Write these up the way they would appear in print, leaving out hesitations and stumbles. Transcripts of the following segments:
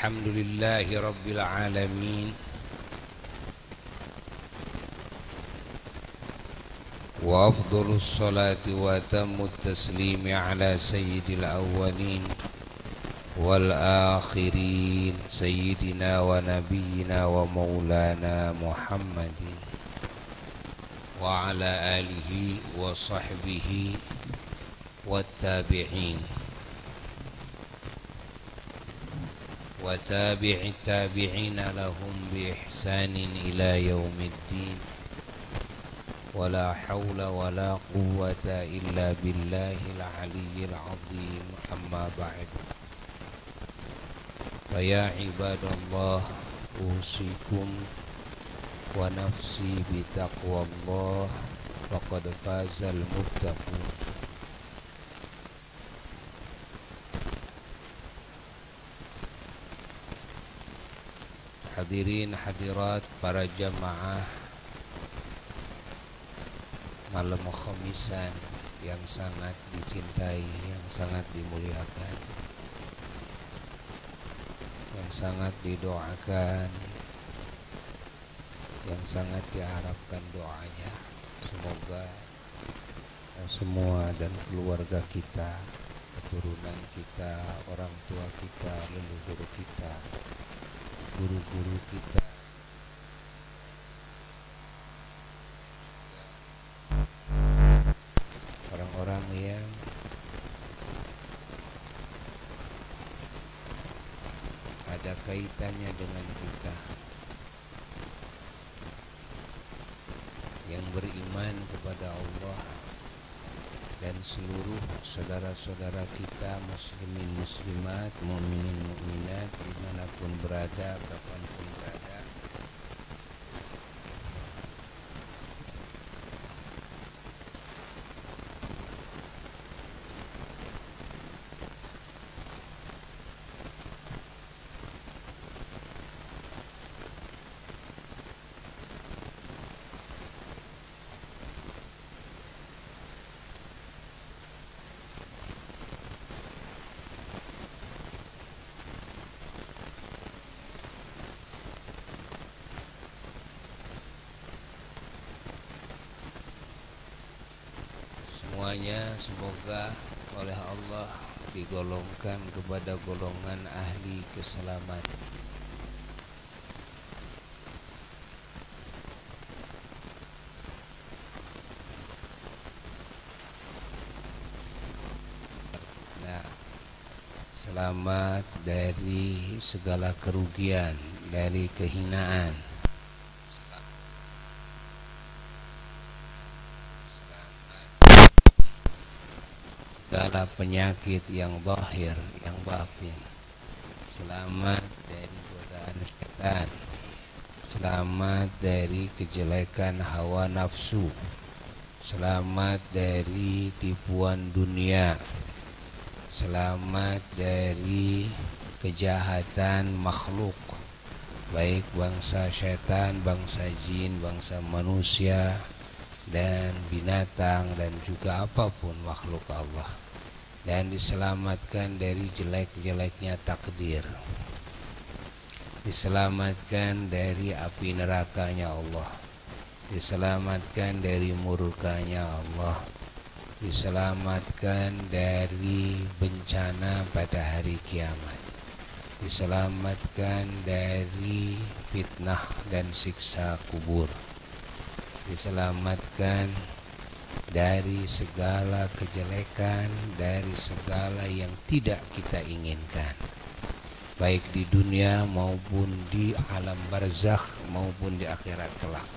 Alhamdulillahi Rabbil Alamin. Wa afdhalus salati wa tammut taslimi ala sayyidil awwalin wal akhirin sayyidina wa nabiyyina wa maulana Muhammadin wa ala alihi wa sahbihi wa tabi'in wa tabi'i tabi'ina lahum bi ihsanin ila yaumiddin. Wala hawla wala quwwata illa billahil aliyyil azim. Amma ba'd. Fa ya ibadallah, usikum wa nafsi bi taqwallah, faqad fazal muttaqun. Hadirin hadirat para jamaah malam khamisan yang sangat dicintai, yang sangat dimuliakan, yang sangat didoakan, yang sangat diharapkan doanya. Semoga semua dan keluarga kita, keturunan kita, orang tua kita, leluhur kita, guru-guru kita, orang-orang yang ada kaitannya dengan kita, yang beriman kepada Allah, dan seluruh saudara-saudara kita muslimin muslimat, mukminin mukminat dimanapun berada, kapanpun berada. Semuanya semoga oleh Allah digolongkan kepada golongan ahli keselamatan. Nah, selamat dari segala kerugian, dari kehinaan, segala penyakit yang zahir, yang batin. Selamat dari godaan syaitan, selamat dari kejelekan hawa nafsu, selamat dari tipuan dunia, selamat dari kejahatan makhluk, baik bangsa syaitan, bangsa jin, bangsa manusia, dan binatang, dan juga apapun makhluk Allah. Dan diselamatkan dari jelek-jeleknya takdir, diselamatkan dari api nerakanya Allah, diselamatkan dari murkanya Allah, diselamatkan dari bencana pada hari kiamat, diselamatkan dari fitnah dan siksa kubur, diselamatkan dari segala kejelekan, dari segala yang tidak kita inginkan, baik di dunia maupun di alam barzakh maupun di akhirat kelak.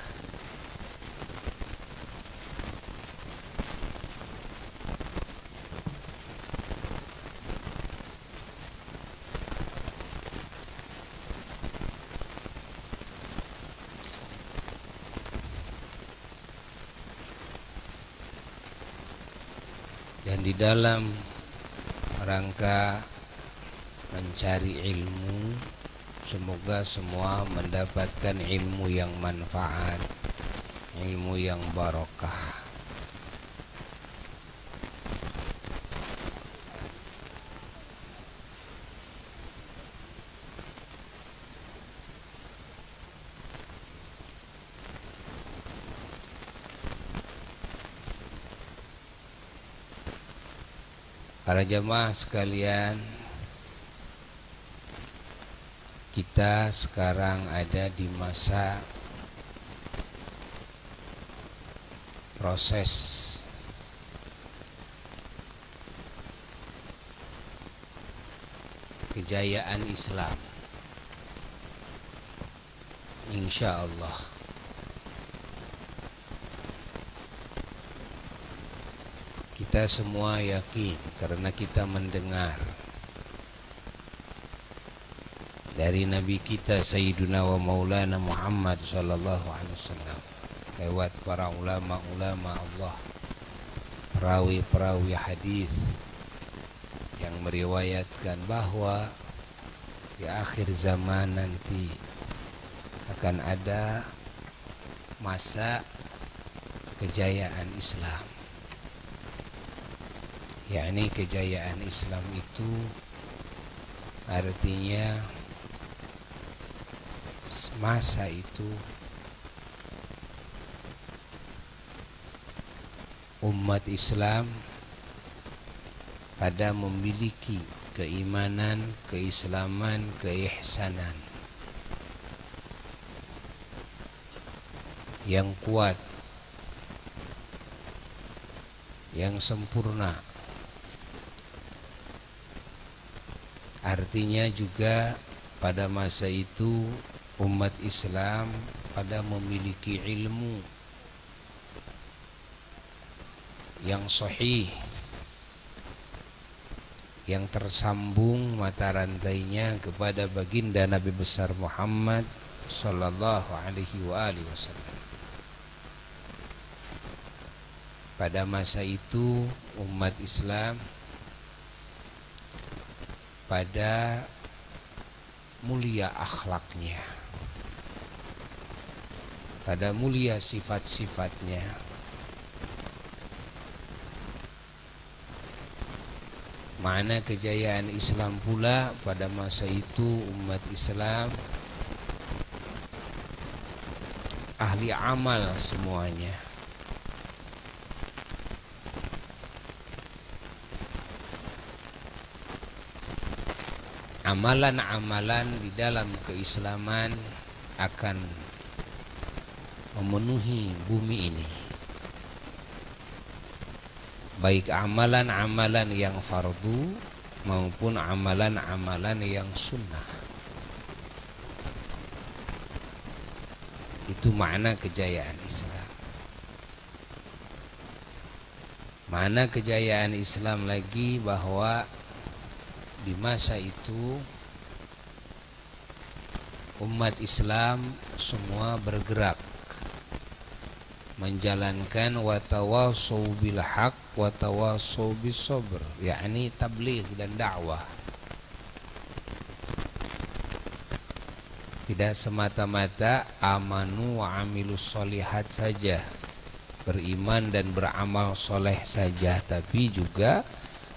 Dan di dalam rangka mencari ilmu, semoga semua mendapatkan ilmu yang manfaat, ilmu yang barokah. Para jamaah sekalian, kita sekarang ada di masa proses kejayaan Islam, insya Allah. Kita semua yakin karena kita mendengar dari Nabi kita Sayyiduna wa Maulana Muhammad sallallahu alaihi wasallam lewat para ulama-ulama Allah, perawi-perawi hadis yang meriwayatkan bahwa di akhir zaman nanti akan ada masa kejayaan Islam. Yakni kejayaan Islam itu artinya masa itu umat Islam pada memiliki keimanan, keislaman, keihsanan yang kuat, yang sempurna. Artinya juga pada masa itu umat Islam pada memiliki ilmu yang sahih, yang tersambung mata rantainya kepada baginda Nabi besar Muhammad sallallahu alaihi wasallam. Pada masa itu umat Islam pada mulia akhlaknya, pada mulia sifat-sifatnya. Mana kejayaan Islam pula pada masa itu umat Islam ahli amal semuanya. Amalan-amalan di dalam keislaman akan memenuhi bumi ini, baik amalan-amalan yang fardu maupun amalan-amalan yang sunnah. Itu makna kejayaan Islam. Makna kejayaan Islam lagi bahwa di masa itu umat Islam semua bergerak menjalankan watawasau bil haq watawasau bis sabr, yakni tabligh dan dakwah. Tidak semata-mata amanu wa amilus solihat saja, beriman dan beramal soleh saja, tapi juga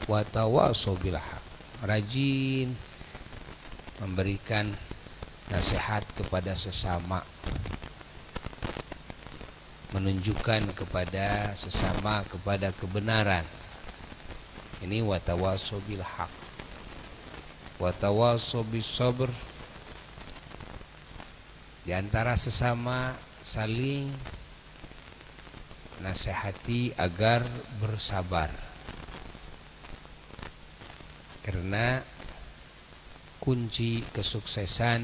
watawasau bil haq, rajin memberikan nasihat kepada sesama, menunjukkan kepada sesama kepada kebenaran. Ini watawasau bil haq, watawasau bis sabr. Di antara sesama saling nasihati agar bersabar, karena kunci kesuksesan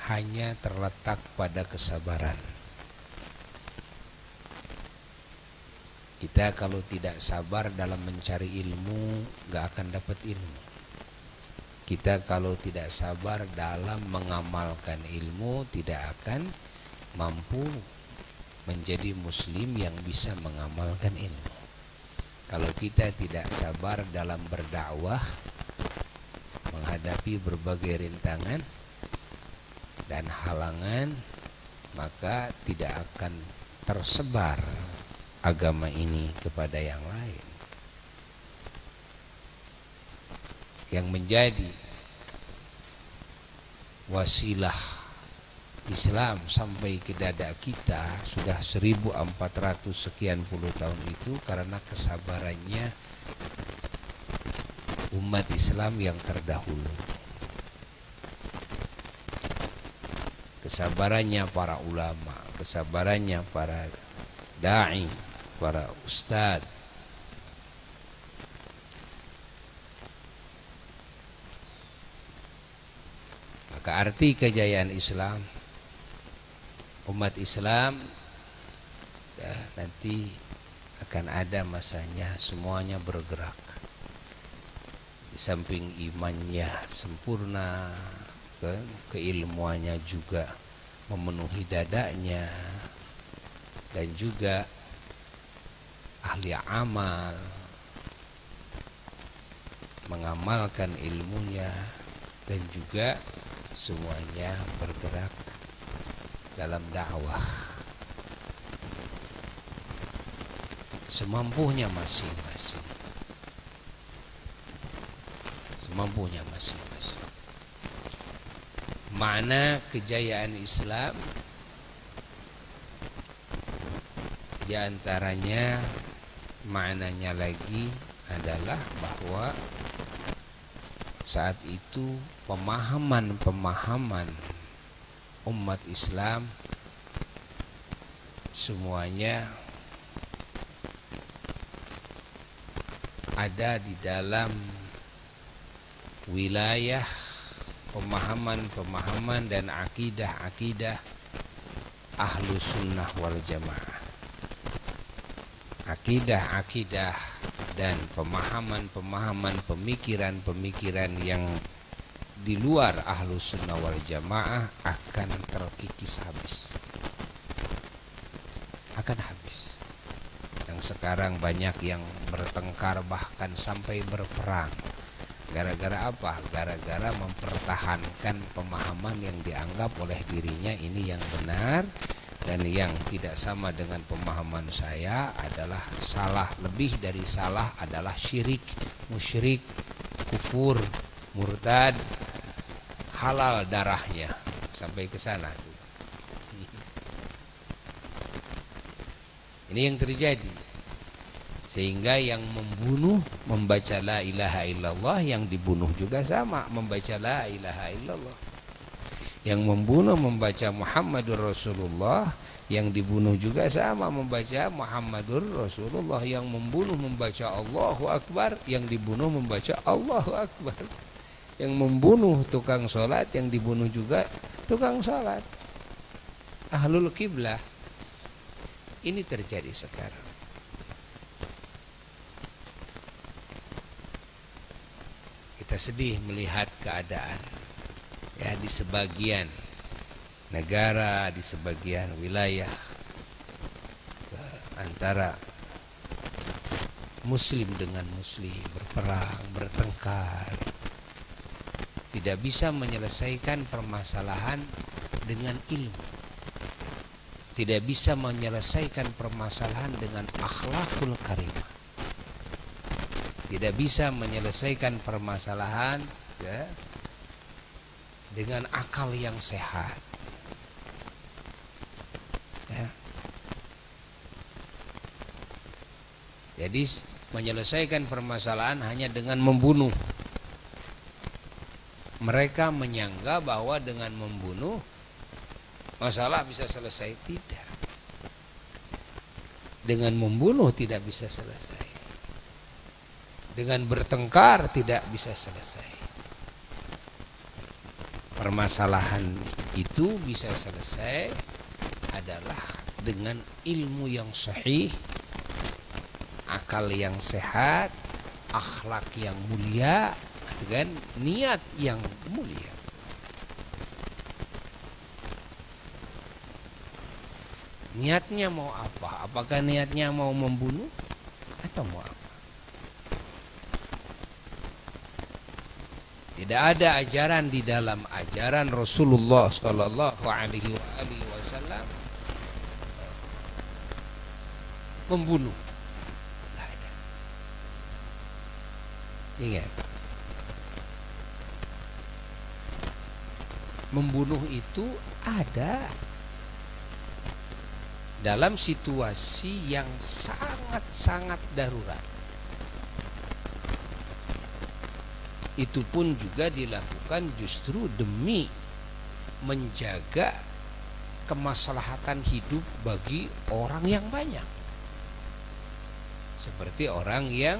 hanya terletak pada kesabaran. Kita kalau tidak sabar dalam mencari ilmu, gak akan dapat ilmu. Kita kalau tidak sabar dalam mengamalkan ilmu, tidak akan mampu menjadi muslim yang bisa mengamalkan ilmu. Kalau kita tidak sabar dalam berdakwah, menghadapi berbagai rintangan dan halangan, maka tidak akan tersebar agama ini kepada yang lain. Yang menjadi wasilah Islam sampai ke dada kita sudah 1400 sekian puluh tahun itu karena kesabarannya umat Islam yang terdahulu. Kesabarannya para ulama, kesabarannya para da'i, para ustadz. Maka arti kejayaan Islam, umat Islam nanti akan ada masanya semuanya bergerak. Di samping imannya sempurna, keilmuannya juga memenuhi dadanya, dan juga ahli amal, mengamalkan ilmunya, dan juga semuanya bergerak dalam dakwah semampunya masing-masing, semampunya masing-masing. Makna kejayaan Islam di antaranya, maknanya lagi adalah bahwa saat itu pemahaman-pemahaman umat Islam semuanya ada di dalam wilayah pemahaman-pemahaman dan akidah-akidah Ahlus Sunnah wal Jamaah. Akidah-akidah dan pemahaman-pemahaman, pemikiran-pemikiran yang di luar Ahlus Sunnah wal Jamaah akan terkikis habis, akan habis. Yang sekarang banyak yang bertengkar bahkan sampai berperang. Gara-gara apa? Gara-gara mempertahankan pemahaman yang dianggap oleh dirinya ini yang benar, dan yang tidak sama dengan pemahaman saya adalah salah. Lebih dari salah adalah syirik, musyrik, kufur, murtad, halal darahnya, sampai ke sana tuh. Ini yang terjadi, sehingga yang membunuh membaca la ilaha illallah, yang dibunuh juga sama membaca la ilaha illallah. Yang membunuh membaca Muhammadur Rasulullah, yang dibunuh juga sama membaca Muhammadur Rasulullah. Yang membunuh membaca Allahu Akbar, yang dibunuh membaca Allahu Akbar. Yang membunuh tukang sholat, yang dibunuh juga tukang sholat. Ahlul Qiblah. Ini terjadi sekarang. Kita sedih melihat keadaan ya di sebagian negara, di sebagian wilayah, antara muslim dengan muslim berperang, bertengkar, tidak bisa menyelesaikan permasalahan dengan ilmu, tidak bisa menyelesaikan permasalahan dengan akhlakul karimah, tidak bisa menyelesaikan permasalahan ya, dengan akal yang sehat ya. Jadi menyelesaikan permasalahan hanya dengan membunuh. Mereka menyangka bahwa dengan membunuh masalah bisa selesai. Tidak. Dengan membunuh tidak bisa selesai. Dengan bertengkar tidak bisa selesai. Permasalahan itu bisa selesai adalah dengan ilmu yang sahih, akal yang sehat, akhlak yang mulia, dengan niat yang mulia. Niatnya mau apa? Apakah niatnya mau membunuh atau mau apa? Tidak ada ajaran di dalam ajaran Rasulullah Sallallahu Alaihi Wasallam membunuh. Tidak ada. Ingat, membunuh itu ada dalam situasi yang sangat-sangat darurat. itu pun juga dilakukan justru demi menjaga kemaslahatan hidup bagi orang yang banyak. Seperti orang yang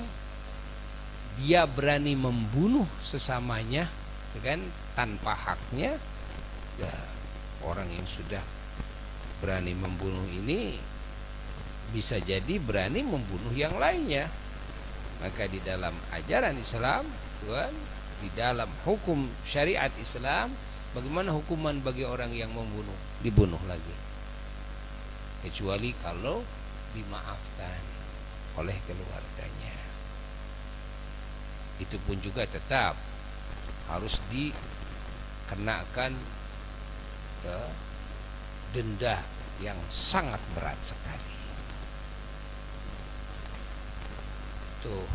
dia berani membunuh sesamanya kan tanpa haknya, ya, orang yang sudah berani membunuh ini bisa jadi berani membunuh yang lainnya. Maka di dalam ajaran Islam, kan, di dalam hukum syariat Islam, bagaimana hukuman bagi orang yang membunuh? Dibunuh lagi, kecuali kalau dimaafkan oleh keluarganya. Itu pun juga tetap harus dikenakan denda yang sangat berat sekali. Tuh.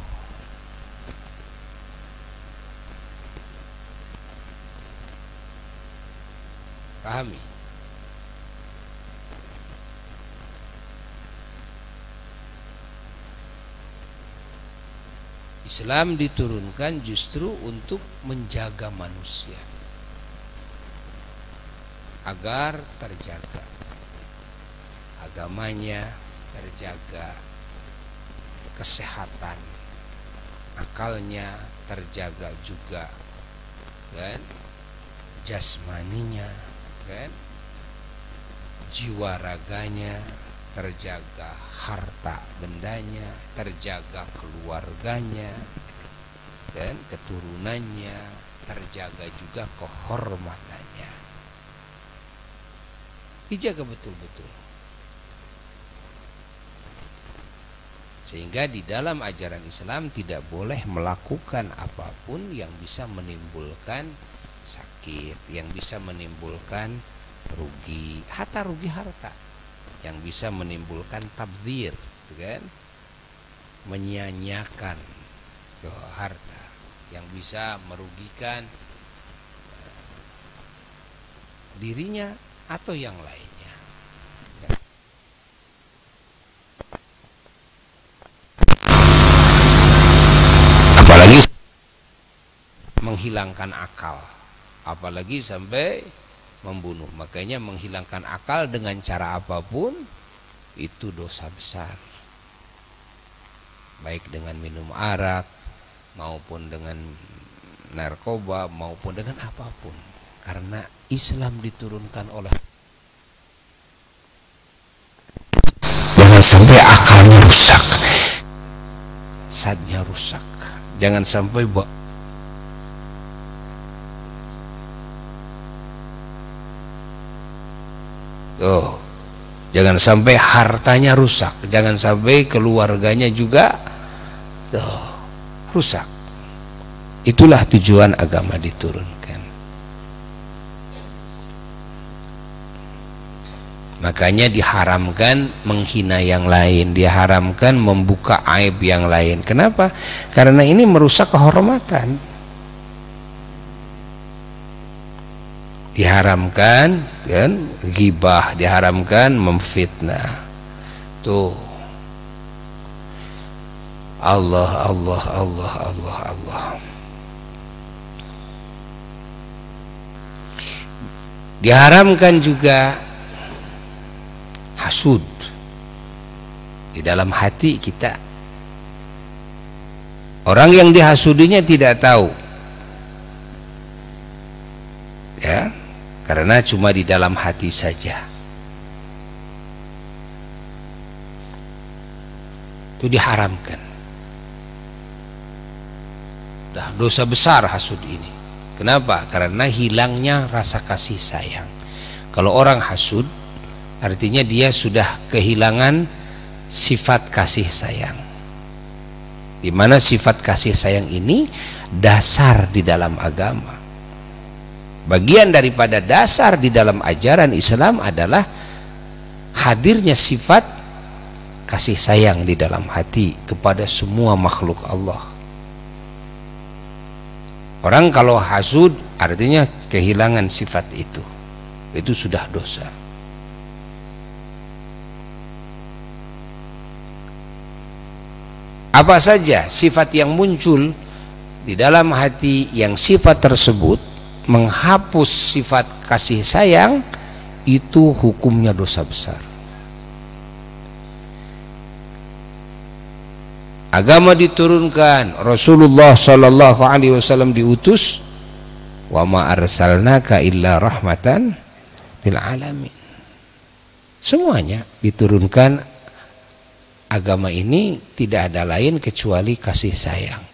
Pahami. Islam diturunkan justru untuk menjaga manusia agar terjaga agamanya, terjaga kesehatan akalnya, terjaga juga kan jasmaninya, kan jiwa raganya, terjaga harta bendanya, terjaga keluarganya dan keturunannya, terjaga juga kehormatannya, dijaga betul-betul. Sehingga di dalam ajaran Islam tidak boleh melakukan apapun yang bisa menimbulkan sakit, yang bisa menimbulkan rugi, hatta rugi harta, yang bisa menimbulkan tabdzir, kan? Menyia-nyiakan harta, yang bisa merugikan dirinya atau yang lainnya. Apalagi menghilangkan akal, apalagi sampai membunuh. Makanya menghilangkan akal dengan cara apapun itu dosa besar, baik dengan minum arak maupun dengan narkoba maupun dengan apapun, karena Islam diturunkan oleh jangan sampai akalnya rusak, sadnya rusak, jangan sampai jangan sampai hartanya rusak, jangan sampai keluarganya juga rusak. Itulah tujuan agama diturunkan. Makanya diharamkan menghina yang lain, diharamkan membuka aib yang lain. Kenapa? Karena ini merusak kehormatan. Diharamkan kan ghibah, diharamkan memfitnah. Tuh Allah Allah Allah Allah Allah. Diharamkan juga hasud di dalam hati kita. Orang yang dihasudinya tidak tahu, ya, karena cuma di dalam hati saja. Itu diharamkan. Dah dosa besar hasud ini. Kenapa? Karena hilangnya rasa kasih sayang. Kalau orang hasud, artinya dia sudah kehilangan sifat kasih sayang. Di mana sifat kasih sayang ini dasar di dalam agama. Bagian daripada dasar di dalam ajaran Islam adalah hadirnya sifat kasih sayang di dalam hati kepada semua makhluk Allah. Orang kalau hasud artinya kehilangan sifat itu. Itu sudah dosa. Apa saja sifat yang muncul di dalam hati yang sifat tersebut menghapus sifat kasih sayang, itu hukumnya dosa besar. Agama diturunkan, Rasulullah Shallallahu Alaihi Wasallam diutus, wa ma arsalnaka illa rahmatan lil alamin. Semuanya diturunkan, agama ini tidak ada lain kecuali kasih sayang.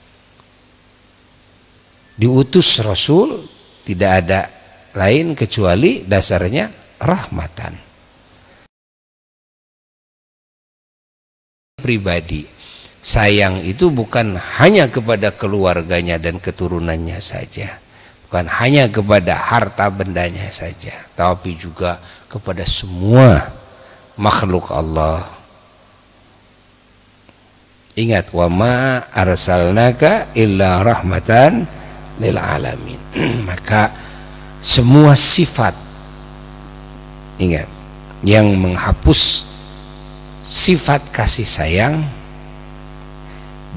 Diutus Rasul tidak ada lain kecuali dasarnya rahmatan. Pribadi sayang itu bukan hanya kepada keluarganya dan keturunannya saja, bukan hanya kepada harta bendanya saja, tapi juga kepada semua makhluk Allah. Ingat, wa ma arsalnaka illa rahmatan lil alamin. Maka semua sifat, ingat, yang menghapus sifat kasih sayang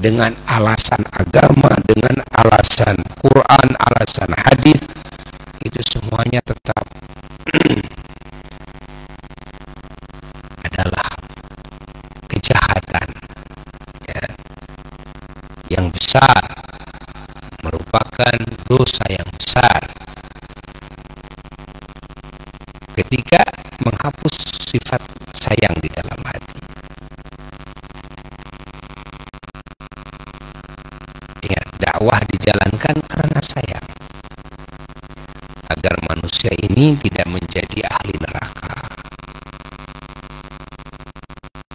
dengan alasan agama, dengan alasan Quran, alasan hadis, itu semuanya tetap adalah kejahatan, ya, yang besar, merupakan dosa yang besar ketika menghapus sifat sayang di dalam hati. Ingat, dakwah dijalankan karena sayang, agar manusia ini tidak menjadi ahli neraka.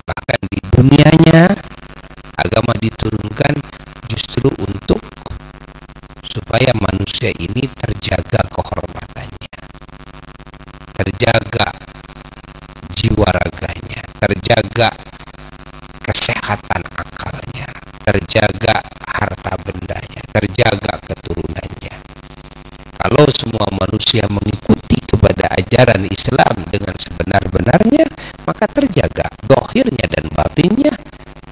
Bahkan di dunianya agama diturunkan justru untuk supaya manusia ini terjaga kehormatannya, terjaga jiwa raganya, terjaga kesehatan akalnya, terjaga harta bendanya, terjaga keturunannya. Kalau semua manusia mengikuti kepada ajaran Islam dengan sebenar-benarnya, maka terjaga zahirnya dan batinnya,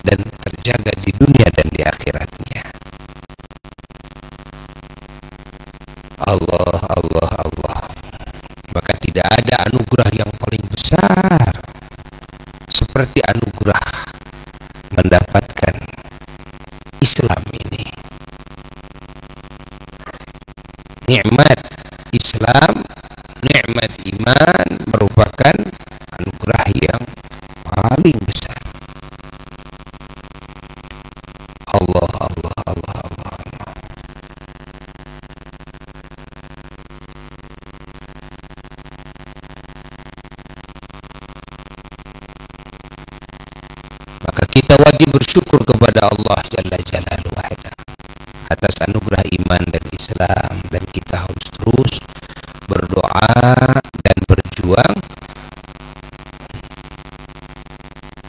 dan terjaga di dunia dan di akhiratnya. Allah, Allah, Allah. Maka tidak ada anugerah yang paling besar seperti anugerah mendapatkan Islam ini. Nikmat Islam, nikmat iman merupakan anugerah yang paling besar. Allah, Allah, Allah, Allah, Allah. Maka kita wajib bersyukur kepada Allah Jalla Jalaluhu atas anugerah iman dan Islam, dan kita harus terus berdoa dan berjuang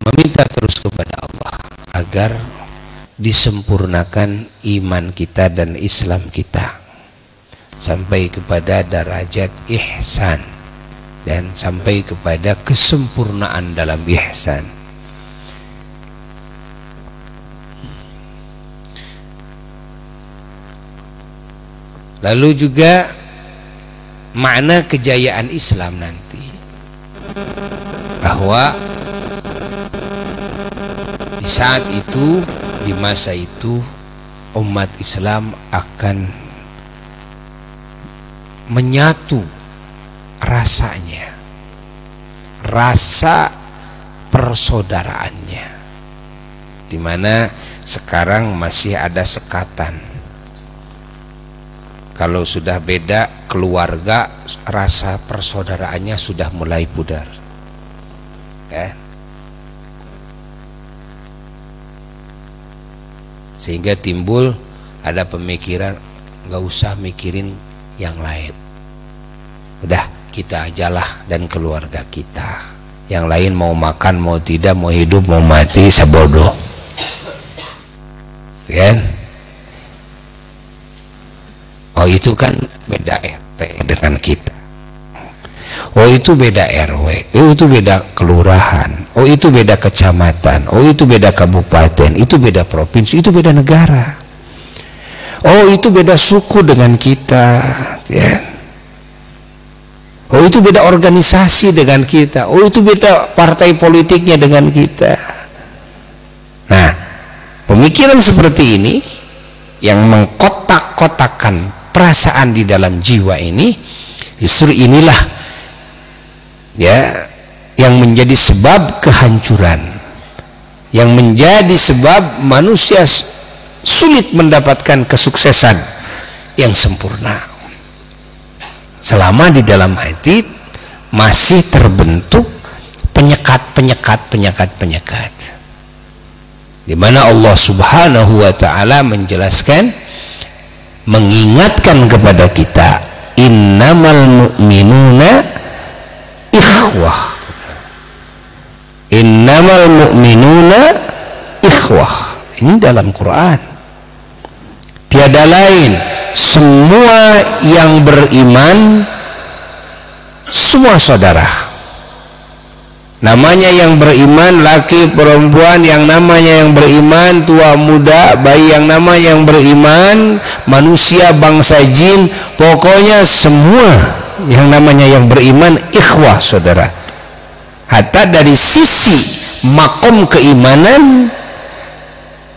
meminta terus kepada Allah agar disempurnakan iman kita dan Islam kita sampai kepada derajat ihsan dan sampai kepada kesempurnaan dalam ihsan. Lalu juga makna kejayaan Islam nanti, bahwa di saat itu, di masa itu, umat Islam akan menyatu rasanya, rasa persaudaraannya, di mana sekarang masih ada sekatan. Kalau sudah beda keluarga, rasa persaudaraannya sudah mulai pudar, ya. Sehingga timbul ada pemikiran, nggak usah mikirin yang lain, udah kita ajalah dan keluarga kita, yang lain mau makan mau tidak, mau hidup mau mati, sebodoh, kan? Oh itu kan beda RT dengan kita, oh itu beda RW, oh itu beda kelurahan, oh itu beda kecamatan, oh itu beda kabupaten, itu beda provinsi, itu beda negara. Oh itu beda suku dengan kita, ya. Oh itu beda organisasi dengan kita. Oh itu beda partai politiknya dengan kita. Nah, pemikiran seperti ini yang mengkotak-kotakan perasaan di dalam jiwa ini, justru inilah ya yang menjadi sebab kehancuran, yang menjadi sebab manusia sulit mendapatkan kesuksesan yang sempurna selama di dalam hati masih terbentuk penyekat, di mana Allah Subhanahu wa taala menjelaskan, mengingatkan kepada kita, innamal mu'minuna ikhwah, innamal mu'minuna ikhwah. Ini dalam Quran. Tiada lain, semua yang beriman semua saudara. Namanya yang beriman, laki perempuan yang namanya yang beriman, tua muda, bayi yang namanya yang beriman, manusia, bangsa jin, pokoknya semua yang namanya yang beriman ikhwah saudara. Hatta dari sisi makom keimanan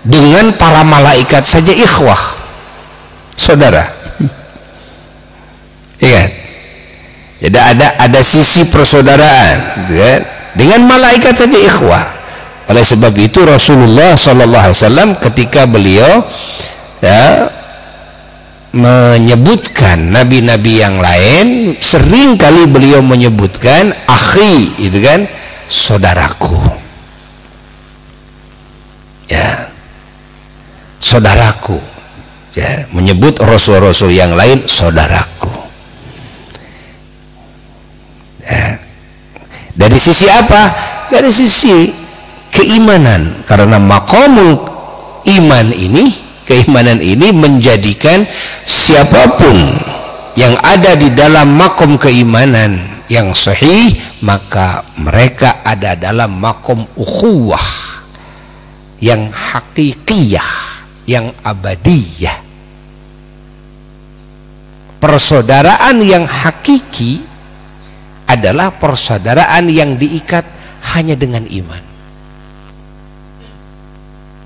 dengan para malaikat saja ikhwah saudara. Ingat, jadi ada sisi persaudaraan, ya. Dengan malaikat saja ikhwah. Oleh sebab itu Rasulullah SAW ketika beliau ya, menyebutkan nabi-nabi yang lain, sering kali beliau menyebutkan akhi, itu kan, saudaraku, ya, saudaraku, ya, menyebut rasul-rasul yang lain saudaraku. Ya. Dari sisi apa? Dari sisi keimanan, karena maqamul iman ini, keimanan ini menjadikan siapapun yang ada di dalam maqam keimanan yang sahih, maka mereka ada dalam maqam ukhuwah yang hakikiyah, yang abadiyah. Persaudaraan yang hakiki adalah persaudaraan yang diikat hanya dengan iman.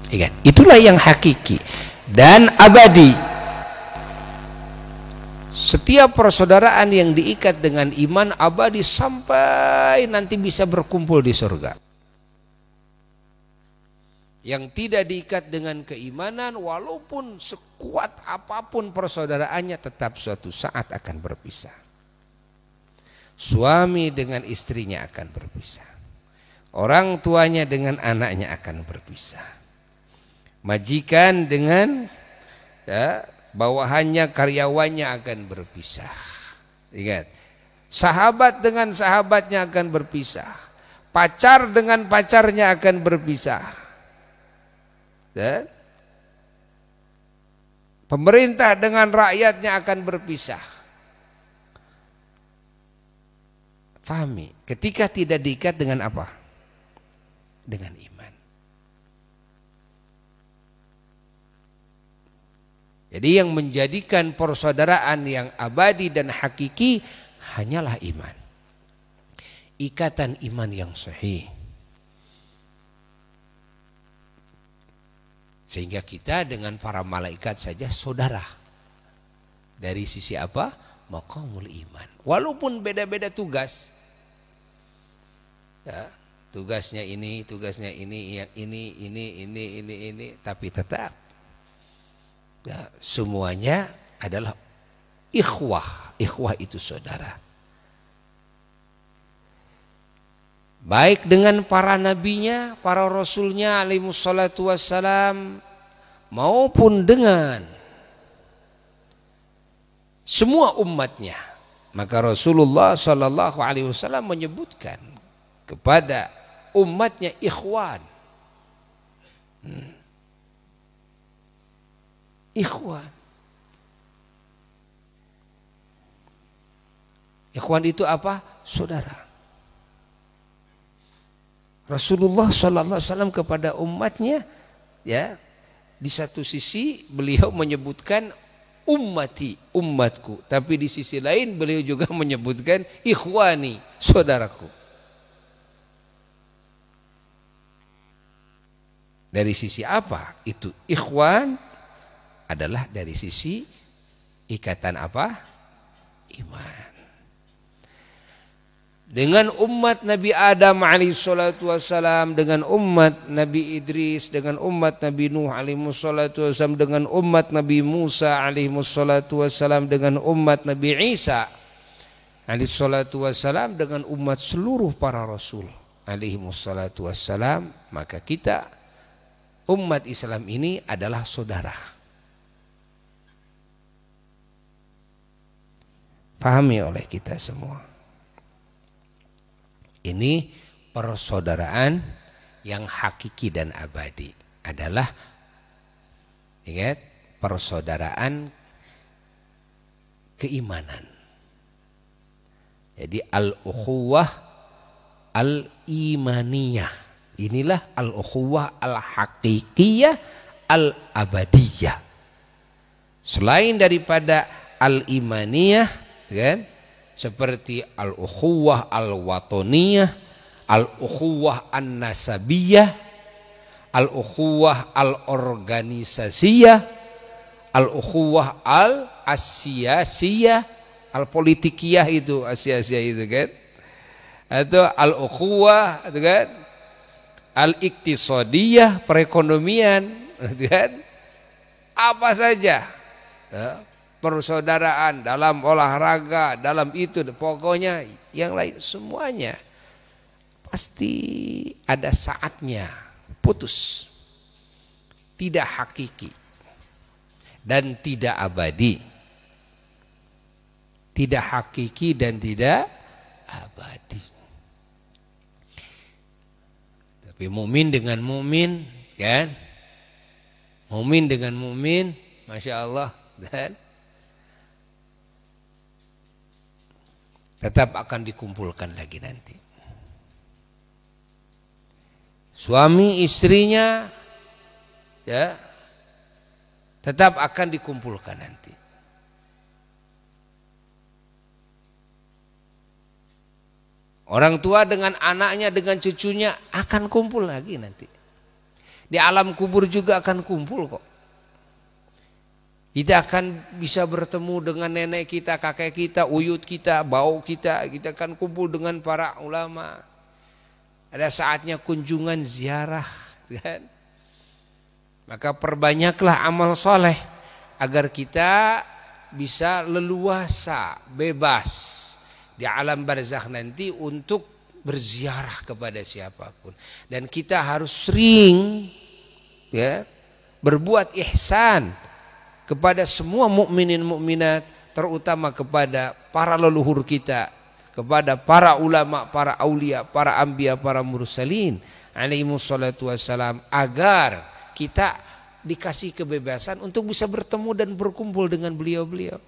Ingat, itulah yang hakiki dan abadi. Setiap persaudaraan yang diikat dengan iman abadi sampai nanti bisa berkumpul di surga. Yang tidak diikat dengan keimanan, walaupun sekuat apapun persaudaraannya, tetap suatu saat akan berpisah. Suami dengan istrinya akan berpisah, orang tuanya dengan anaknya akan berpisah, majikan dengan ya, bawahannya, karyawannya akan berpisah. Ingat, sahabat dengan sahabatnya akan berpisah, pacar dengan pacarnya akan berpisah, ya? Pemerintah dengan rakyatnya akan berpisah. Fahami, ketika tidak diikat dengan apa? Dengan iman. Jadi yang menjadikan persaudaraan yang abadi dan hakiki hanyalah iman. Ikatan iman yang sahih. Sehingga kita dengan para malaikat saja saudara. Dari sisi apa? Maqamul iman. Walaupun beda-beda tugas, ya, tugasnya ini, yang ini, tapi tetap ya, semuanya adalah ikhwah. Ikhwah itu saudara. Baik dengan para nabinya, para rasulnya alaihissalatu wassalam, maupun dengan semua umatnya. Maka Rasulullah Sallallahu Alaihi Wasallam menyebutkan kepada umatnya ikhwan. Ikhwan. Ikhwan itu apa? Saudara. Rasulullah Sallallahu Alaihi Wasallam kepada umatnya, ya, Di satu sisi beliau menyebutkan ummati, umatku, tapi di sisi lain beliau juga menyebutkan ikhwani, saudaraku. Dari sisi apa? Itu ikhwan adalah dari sisi ikatan apa? Iman. Dengan umat Nabi Adam alaihissalatu wassalam, dengan umat Nabi Idris, dengan umat Nabi Nuh alaihissalatu wassalam, dengan umat Nabi Musa alaihissalatu wassalam, dengan umat Nabi Isa alaihissalatu wassalam, dengan umat seluruh para rasul alaihissalatu wassalam, maka kita umat Islam ini adalah saudara. Pahami oleh kita semua. Ini persaudaraan yang hakiki dan abadi adalah, ingat, persaudaraan keimanan. Jadi al-ukhuwah al-imaniyah. Inilah al-ukhuwah al-hakikiyah al-abadiyah. Selain daripada al-imaniyah, kan? Seperti al-ukhuwah al-watoniyah, al-ukhuwah an-nasabiyah, al-ukhuwah al-organisasiyah, al-ukhuwah al-asiyasiyah, al-politikiyah itu, asiyasiyah itu kan, atau al-ukhuwah itu kan, al-iktisadiyah, perekonomian kan, apa saja persaudaraan dalam olahraga, dalam itu, pokoknya yang lain semuanya pasti ada saatnya putus, tidak hakiki dan tidak abadi, tidak hakiki dan tidak abadi. Tapi mukmin dengan mukmin, kan, mukmin dengan mukmin, masya Allah, dan tetap akan dikumpulkan lagi nanti. Suami istrinya ya tetap akan dikumpulkan nanti. Orang tua dengan anaknya, dengan cucunya akan kumpul lagi nanti. Di alam kubur juga akan kumpul kok. Kita akan bisa bertemu dengan nenek kita, kakek kita, uyut kita, bau kita. Kita akan kumpul dengan para ulama. Ada saatnya kunjungan ziarah, kan? Maka perbanyaklah amal soleh agar kita bisa leluasa, bebas di alam barzakh nanti untuk berziarah kepada siapapun. Dan kita harus sering ya berbuat ihsan kepada semua mukminin mukminat, terutama kepada para leluhur kita, kepada para ulama, para aulia, para anbiya, para mursalin alaihimussalatu wassalam, agar kita dikasih kebebasan untuk bisa bertemu dan berkumpul dengan beliau-beliau.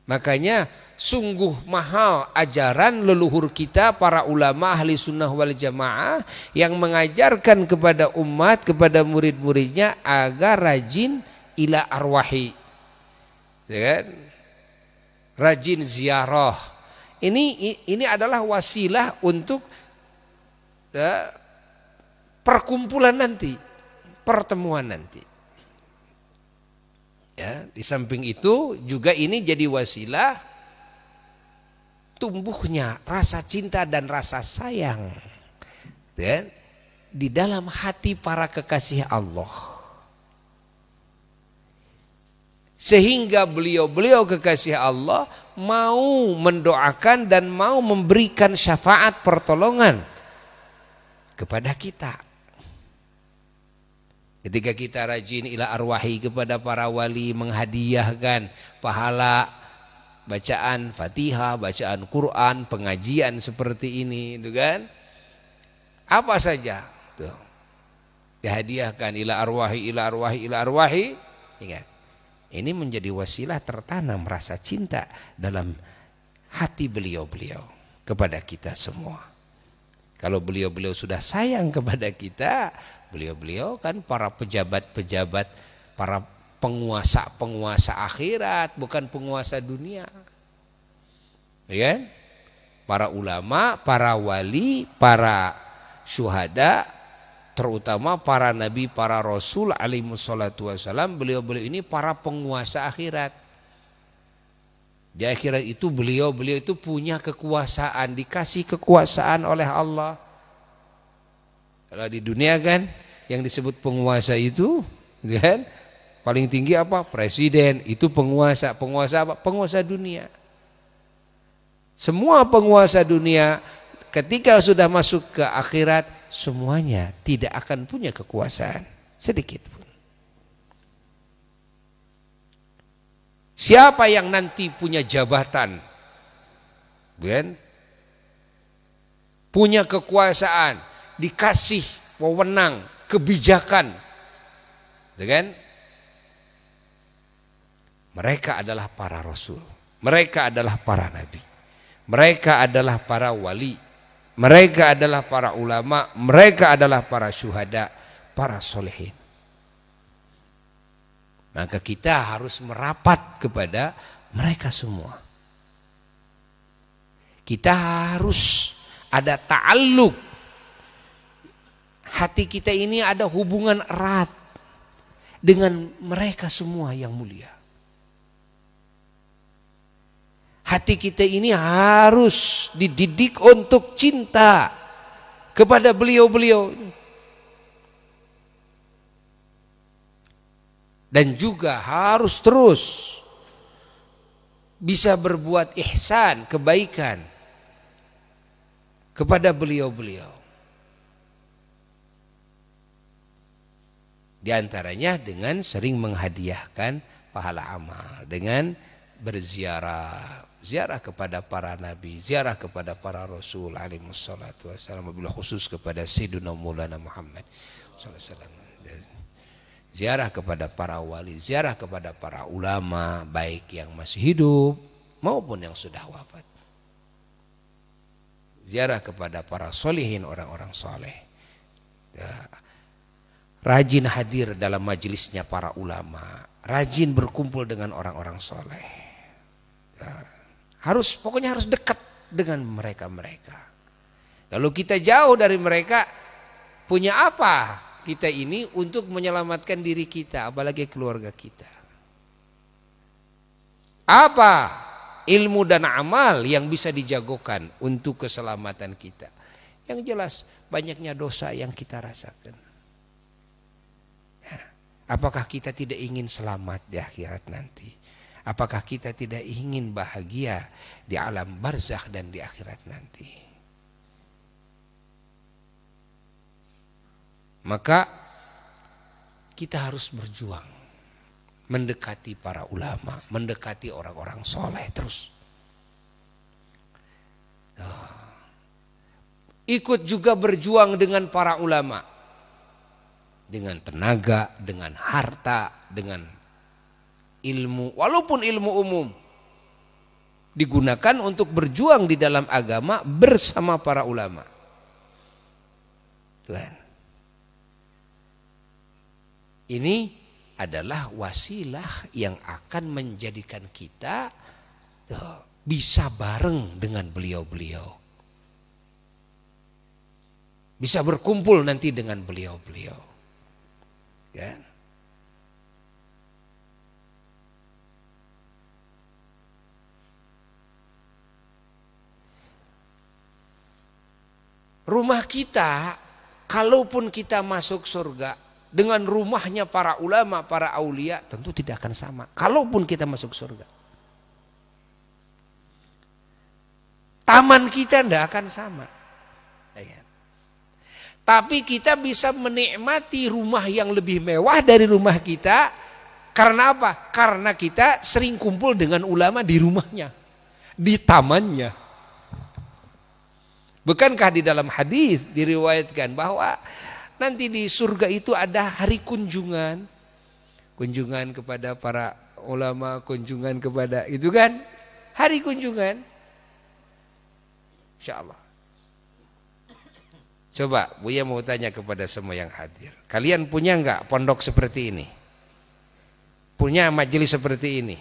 Makanya sungguh mahal ajaran leluhur kita para ulama ahli sunnah wal jamaah yang mengajarkan kepada umat, kepada murid-muridnya agar rajin ila arwahi, ya kan? Rajin ziarah. Ini adalah wasilah untuk perkumpulan nanti, pertemuan nanti. Ya, di samping itu juga ini jadi wasilah tumbuhnya rasa cinta dan rasa sayang ya, di dalam hati para kekasih Allah, sehingga beliau-beliau kekasih Allah mau mendoakan dan mau memberikan syafaat pertolongan kepada kita. Ketika kita rajin ila arwahi kepada para wali, menghadiahkan pahala bacaan Fatihah, bacaan Quran, pengajian seperti ini, itu kan? Apa saja tuh dihadiahkan ila arwahi, ila arwahi, ila arwahi. Ingat, ini menjadi wasilah tertanam rasa cinta dalam hati beliau-beliau kepada kita semua. Kalau beliau-beliau sudah sayang kepada kita, beliau-beliau kan para pejabat-pejabat, para penguasa-penguasa akhirat, bukan penguasa dunia. Ya? Para ulama, para wali, para syuhada, terutama para nabi, para rasul alaihi wassalatu wassalam, beliau-beliau ini para penguasa akhirat. Di akhirat itu beliau itu punya kekuasaan, dikasih kekuasaan oleh Allah. Kalau di dunia kan yang disebut penguasa itu kan paling tinggi apa? Presiden, itu penguasa. Penguasa apa? Penguasa dunia. Semua penguasa dunia ketika sudah masuk ke akhirat semuanya tidak akan punya kekuasaan sedikit pun. Siapa yang nanti punya jabatan, kan? Punya kekuasaan, dikasih wewenang, kebijakan, kan? Mereka adalah para rasul, mereka adalah para nabi, mereka adalah para wali, mereka adalah para ulama, mereka adalah para syuhada, para solehin. Maka kita harus merapat kepada mereka semua. Kita harus ada ta'alluq. Hati kita ini ada hubungan erat dengan mereka semua yang mulia. Hati kita ini harus dididik untuk cinta kepada beliau-beliau. Dan juga harus terus bisa berbuat ihsan, kebaikan kepada beliau-beliau. Di antaranya dengan sering menghadiahkan pahala amal, dengan berziarah, ziarah kepada para nabi, ziarah kepada para rasul alaihi wassalatu wassalam, wabillahi khusus kepada Sayyidina Maulana Muhammad sallallahu alaihi wasallam. Ziarah kepada para wali, ziarah kepada para ulama, baik yang masih hidup maupun yang sudah wafat. Ziarah kepada para solihin, orang-orang soleh. Rajin hadir dalam majelisnya para ulama, rajin berkumpul dengan orang-orang soleh. Pokoknya harus dekat dengan mereka-mereka. Kalau kita jauh dari mereka, punya apa kita ini untuk menyelamatkan diri kita, apalagi keluarga kita? Apa ilmu dan amal yang bisa dijagokan untuk keselamatan kita? Yang jelas banyaknya dosa yang kita rasakan. Apakah kita tidak ingin selamat di akhirat nanti? Apakah kita tidak ingin bahagia di alam barzakh dan di akhirat nanti? Maka kita harus berjuang mendekati para ulama, mendekati orang-orang soleh terus. Ikut juga berjuang dengan para ulama, dengan tenaga, dengan harta, dengan ilmu, walaupun ilmu umum digunakan untuk berjuang di dalam agama bersama para ulama. Tuhan. Ini adalah wasilah yang akan menjadikan kita bisa bareng dengan beliau-beliau. Bisa berkumpul nanti dengan beliau-beliau. Ya. Rumah kita, kalaupun kita masuk surga dengan rumahnya para ulama, para aulia, tentu tidak akan sama. Kalaupun kita masuk surga, taman kita tidak akan sama. Tapi kita bisa menikmati rumah yang lebih mewah dari rumah kita. Karena apa? Karena kita sering kumpul dengan ulama di rumahnya, di tamannya. Bukankah di dalam hadis diriwayatkan bahwa nanti di surga itu ada hari kunjungan. Kunjungan kepada para ulama, kunjungan kepada itu kan. Hari kunjungan. Insya Allah. Coba Buya mau tanya kepada semua yang hadir. Kalian punya enggak pondok seperti ini? Punya majelis seperti ini?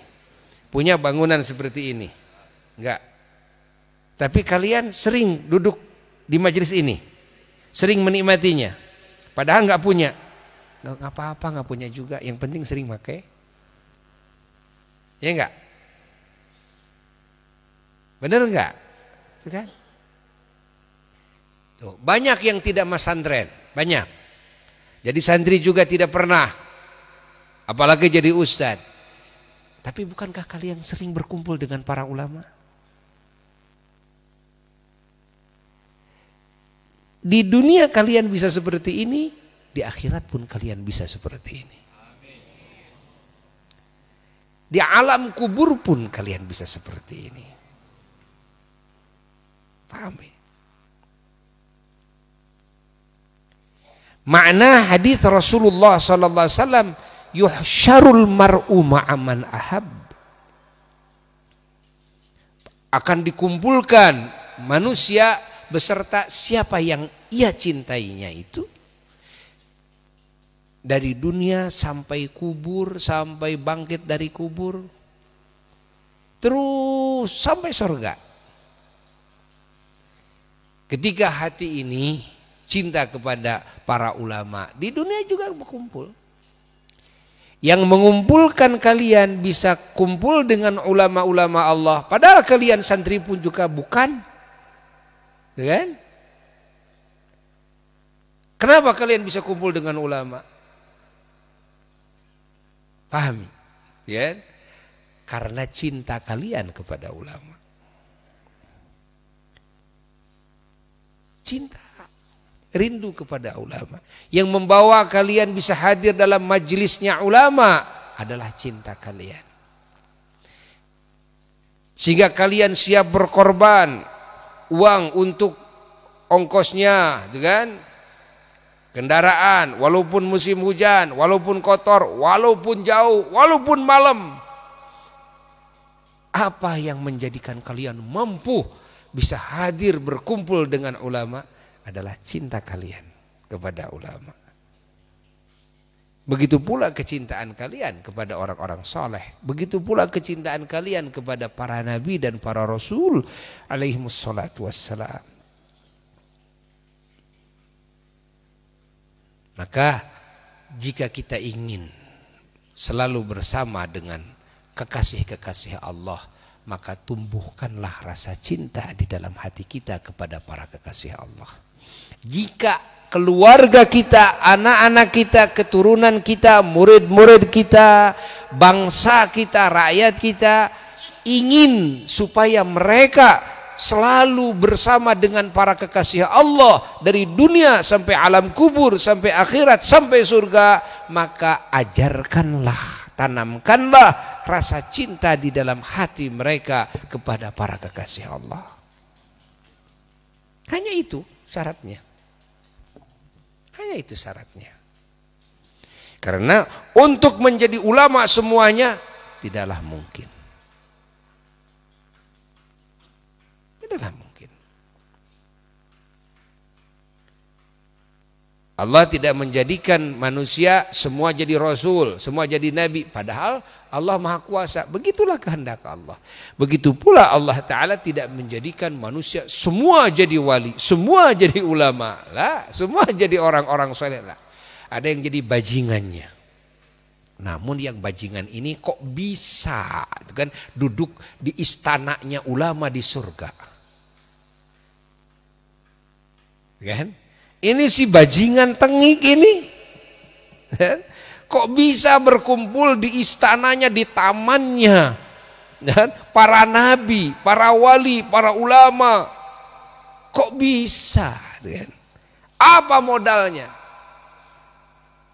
Punya bangunan seperti ini? Enggak. Tapi kalian sering duduk di majelis ini? Sering menikmatinya? Padahal enggak punya. Enggak apa-apa, enggak punya juga. Yang penting sering pakai. Ya enggak? Benar enggak? Itu kan? Tuh, banyak yang tidak masantren, banyak. Jadi santri juga tidak pernah, apalagi jadi ustadz. Tapi bukankah kalian sering berkumpul dengan para ulama? Di dunia kalian bisa seperti ini, di akhirat pun kalian bisa seperti ini. Di alam kubur pun kalian bisa seperti ini. Paham ya? Makna hadis Rasulullah sallallahu alaihi wasallam, yuhsyarul mar'u ma'aman ahab. Akan dikumpulkan manusia beserta siapa yang ia cintainya itu. Dari dunia sampai kubur, sampai bangkit dari kubur. Terus sampai surga. Ketika hati ini cinta kepada para ulama, di dunia juga berkumpul. Yang mengumpulkan kalian bisa kumpul dengan ulama-ulama Allah, padahal kalian santri pun juga bukan, kan? Kenapa kalian bisa kumpul dengan ulama? Pahami, ya? Karena cinta kalian kepada ulama. Cinta, rindu kepada ulama. Yang membawa kalian bisa hadir dalam majelisnya ulama adalah cinta kalian. Sehingga kalian siap berkorban uang untuk ongkosnya, gitu kan? Kendaraan, walaupun musim hujan, walaupun kotor, walaupun jauh, walaupun malam. Apa yang menjadikan kalian mampu bisa hadir berkumpul dengan ulama adalah cinta kalian kepada ulama. Begitu pula kecintaan kalian kepada orang-orang soleh. Begitu pula kecintaan kalian kepada para nabi dan para rasul alaihimussalatu wassalam. Maka jika kita ingin selalu bersama dengan kekasih-kekasih Allah, maka tumbuhkanlah rasa cinta di dalam hati kita kepada para kekasih Allah. Jika keluarga kita, anak-anak kita, keturunan kita, murid-murid kita, bangsa kita, rakyat kita ingin supaya mereka selalu bersama dengan para kekasih Allah dari dunia sampai alam kubur, sampai akhirat, sampai surga, maka ajarkanlah, tanamkanlah rasa cinta di dalam hati mereka kepada para kekasih Allah. Hanya itu syaratnya. Hanya itu syaratnya. Karena untuk menjadi ulama semuanya tidaklah mungkin. Tidaklah mungkin. Allah tidak menjadikan manusia semua jadi rasul, semua jadi nabi. Padahal Allah Maha Kuasa. Begitulah kehendak Allah. Begitu pula Allah Ta'ala tidak menjadikan manusia semua jadi wali, semua jadi ulama. Lah, semua jadi orang-orang saleh lah. Ada yang jadi bajingannya. Namun yang bajingan ini kok bisa kan duduk di istananya ulama di surga. Kan? Ini si bajingan tengik ini. Kok bisa berkumpul di istananya, di tamannya. Dan para nabi, para wali, para ulama. Kok bisa? Kan? Apa modalnya?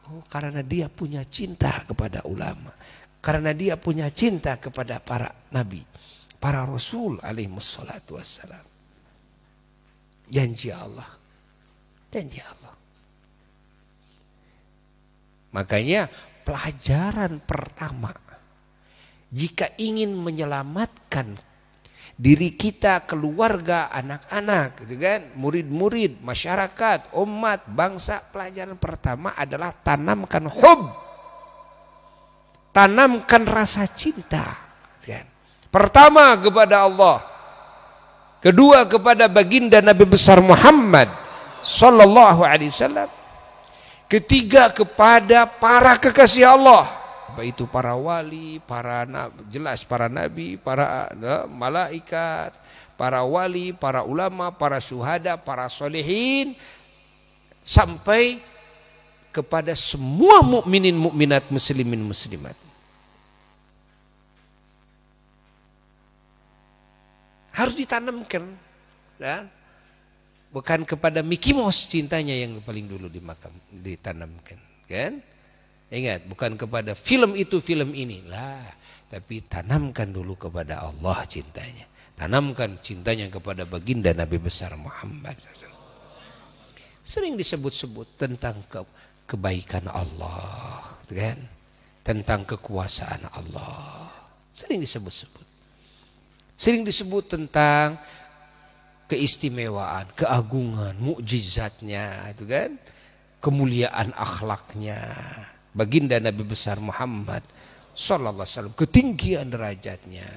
Oh, karena dia punya cinta kepada ulama. Karena dia punya cinta kepada para nabi, para rasul alaihissalatu wassalam. Janji Allah. Janji Allah. Makanya pelajaran pertama, jika ingin menyelamatkan diri kita, keluarga, anak-anak, gitu kan, murid-murid, masyarakat, umat, bangsa. Pelajaran pertama adalah tanamkan hub, tanamkan rasa cinta. Kan? Pertama kepada Allah, kedua kepada baginda Nabi besar Muhammad Sallallahu Alaihi Wasallam, ketiga kepada para kekasih Allah, yaitu para wali, para jelas para nabi, para malaikat, para wali, para ulama, para syuhada, para solehin, sampai kepada semua mukminin mukminat, muslimin muslimat. Harus ditanamkan, ya? Bukan kepada Mickey Mouse cintanya yang paling dulu ditanamkan, kan? Ingat, bukan kepada film itu film ini lah, tapi tanamkan dulu kepada Allah cintanya. Tanamkan cintanya kepada baginda Nabi besar Muhammad. Sering disebut-sebut tentang kebaikan Allah, kan? Tentang kekuasaan Allah. Sering disebut-sebut. Sering disebut tentang keistimewaan, keagungan, mukjizatnya, itu kan? Kemuliaan akhlaknya. Baginda Nabi besar Muhammad Sallallahu Alaihi Wasallam, ketinggian derajatnya.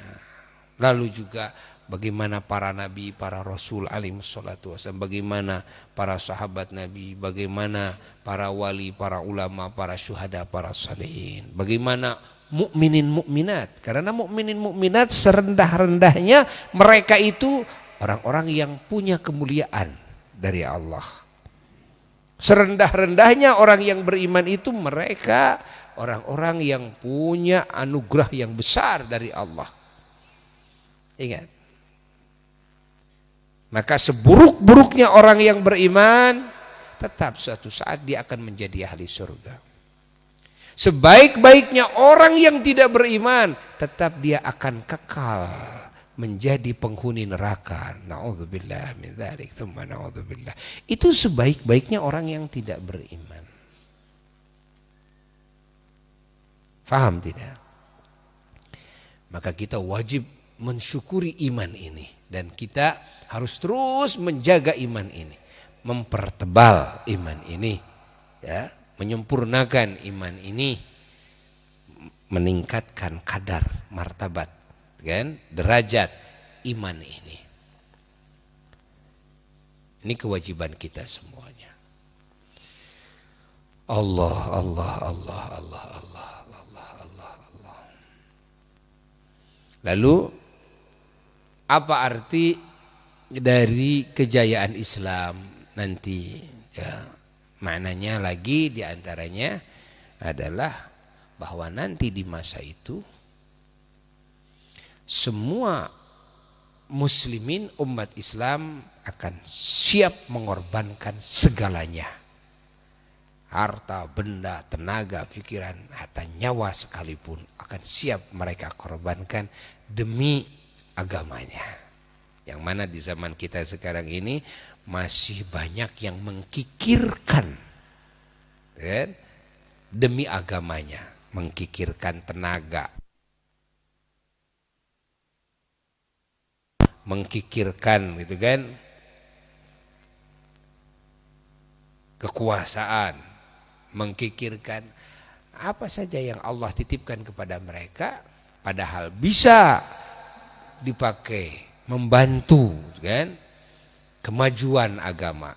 Lalu juga bagaimana para nabi, para rasul alaihi salatu wasallam, bagaimana para sahabat Nabi, bagaimana para wali, para ulama, para syuhada, para salihin, bagaimana mukminin mukminat. Karena mukminin mukminat serendah-rendahnya mereka itu orang-orang yang punya kemuliaan dari Allah. Serendah-rendahnya orang yang beriman itu mereka orang-orang yang punya anugerah yang besar dari Allah. Ingat. Maka seburuk-buruknya orang yang beriman, tetap suatu saat dia akan menjadi ahli surga. Sebaik-baiknya orang yang tidak beriman, tetap dia akan kekal menjadi penghuni neraka. Na'udzubillah min dzalik, tsumma na'udzubillah. Itu sebaik-baiknya orang yang tidak beriman. Faham tidak? Maka kita wajib mensyukuri iman ini, dan kita harus terus menjaga iman ini, mempertebal iman ini, ya, menyempurnakan iman ini, meningkatkan kadar martabat, kan, derajat iman ini. Ini kewajiban kita semuanya. Allah, Allah, Allah, Allah, Allah, Allah, Allah, Allah. Lalu apa arti dari kejayaan Islam nanti? Ya, maknanya lagi diantaranya adalah bahwa nanti di masa itu semua muslimin umat Islam akan siap mengorbankan segalanya. Harta, benda, tenaga, pikiran, hatta nyawa sekalipun akan siap mereka korbankan demi agamanya. Yang mana di zaman kita sekarang ini masih banyak yang mengkikirkan, kan, demi agamanya, mengkikirkan tenaga, mengkikirkan, gitu kan, kekuasaan, mengkikirkan apa saja yang Allah titipkan kepada mereka, padahal bisa dipakai membantu, kan, kemajuan agama,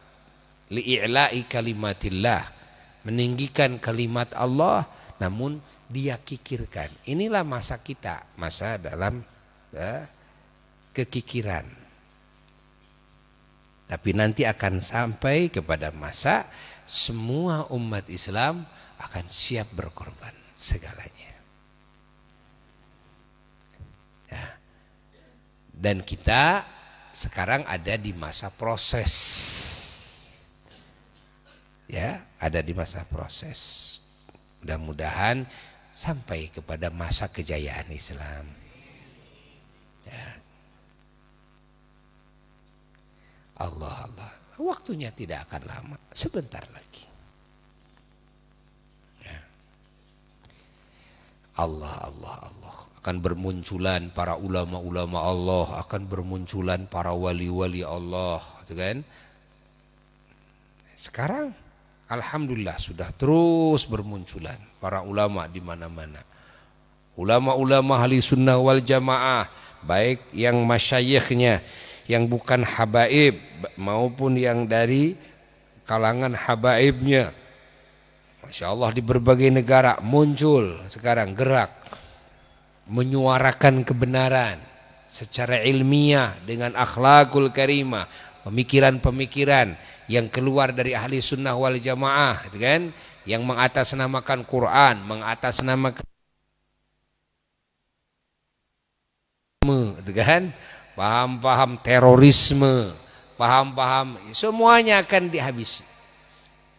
li'i'la'i kalimatillah, meninggikan kalimat Allah, namun dia kikirkan. Inilah masa kita, masa dalam kekikiran. Tapi nanti akan sampai kepada masa semua umat Islam akan siap berkorban segalanya. Ya. Dan kita sekarang ada di masa proses. Ya, ada di masa proses. Mudah-mudahan sampai kepada masa kejayaan Islam. Ya. Allah, Allah, waktunya tidak akan lama, sebentar lagi. Ya. Allah, Allah, Allah, akan bermunculan para ulama-ulama Allah, akan bermunculan para wali-wali Allah, gitu kan? Sekarang alhamdulillah sudah terus bermunculan para ulama di mana-mana. Ulama-ulama ahli sunnah wal jamaah, baik yang masyayikhnya, yang bukan habaib maupun yang dari kalangan habaibnya. Masya Allah, di berbagai negara muncul sekarang gerak menyuarakan kebenaran secara ilmiah dengan akhlakul karimah, pemikiran-pemikiran yang keluar dari ahli sunnah wal jamaah, gitu kan? Yang mengatasnamakan Quran, mengatasnamakan, gitu kan? Paham-paham terorisme, paham-paham semuanya akan dihabisi,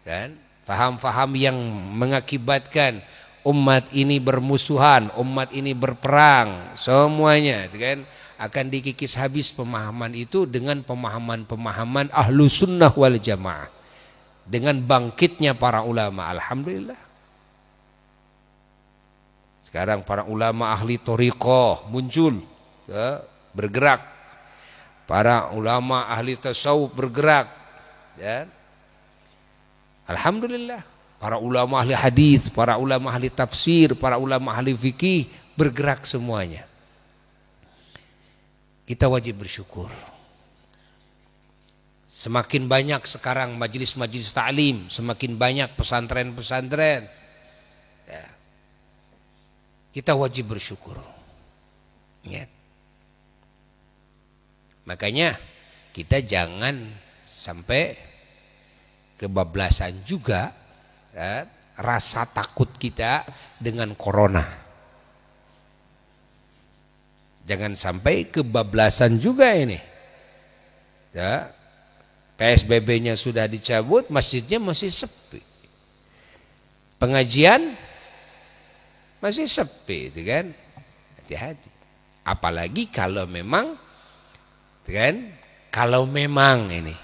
kan? Paham-paham yang mengakibatkan umat ini bermusuhan, umat ini berperang, semuanya, gitu kan? Akan dikikis habis pemahaman itu dengan pemahaman-pemahaman ahlu sunnah wal jamaah, dengan bangkitnya para ulama. Alhamdulillah, sekarang para ulama ahli thariqah muncul, ya, bergerak, para ulama ahli tasawuf bergerak, ya. Alhamdulillah, para ulama ahli hadis, para ulama ahli tafsir, para ulama ahli fikih bergerak semuanya. Kita wajib bersyukur. Semakin banyak sekarang majelis-majelis ta'lim, semakin banyak pesantren-pesantren, ya. Kita wajib bersyukur. Ingat. Makanya kita jangan sampai kebablasan juga, ya, rasa takut kita dengan corona. Jangan sampai kebablasan juga ini, ya. PSBB-nya sudah dicabut, masjidnya masih sepi, pengajian masih sepi, itu kan? Hati-hati. Apalagi kalau memang, kan? Kalau memang ini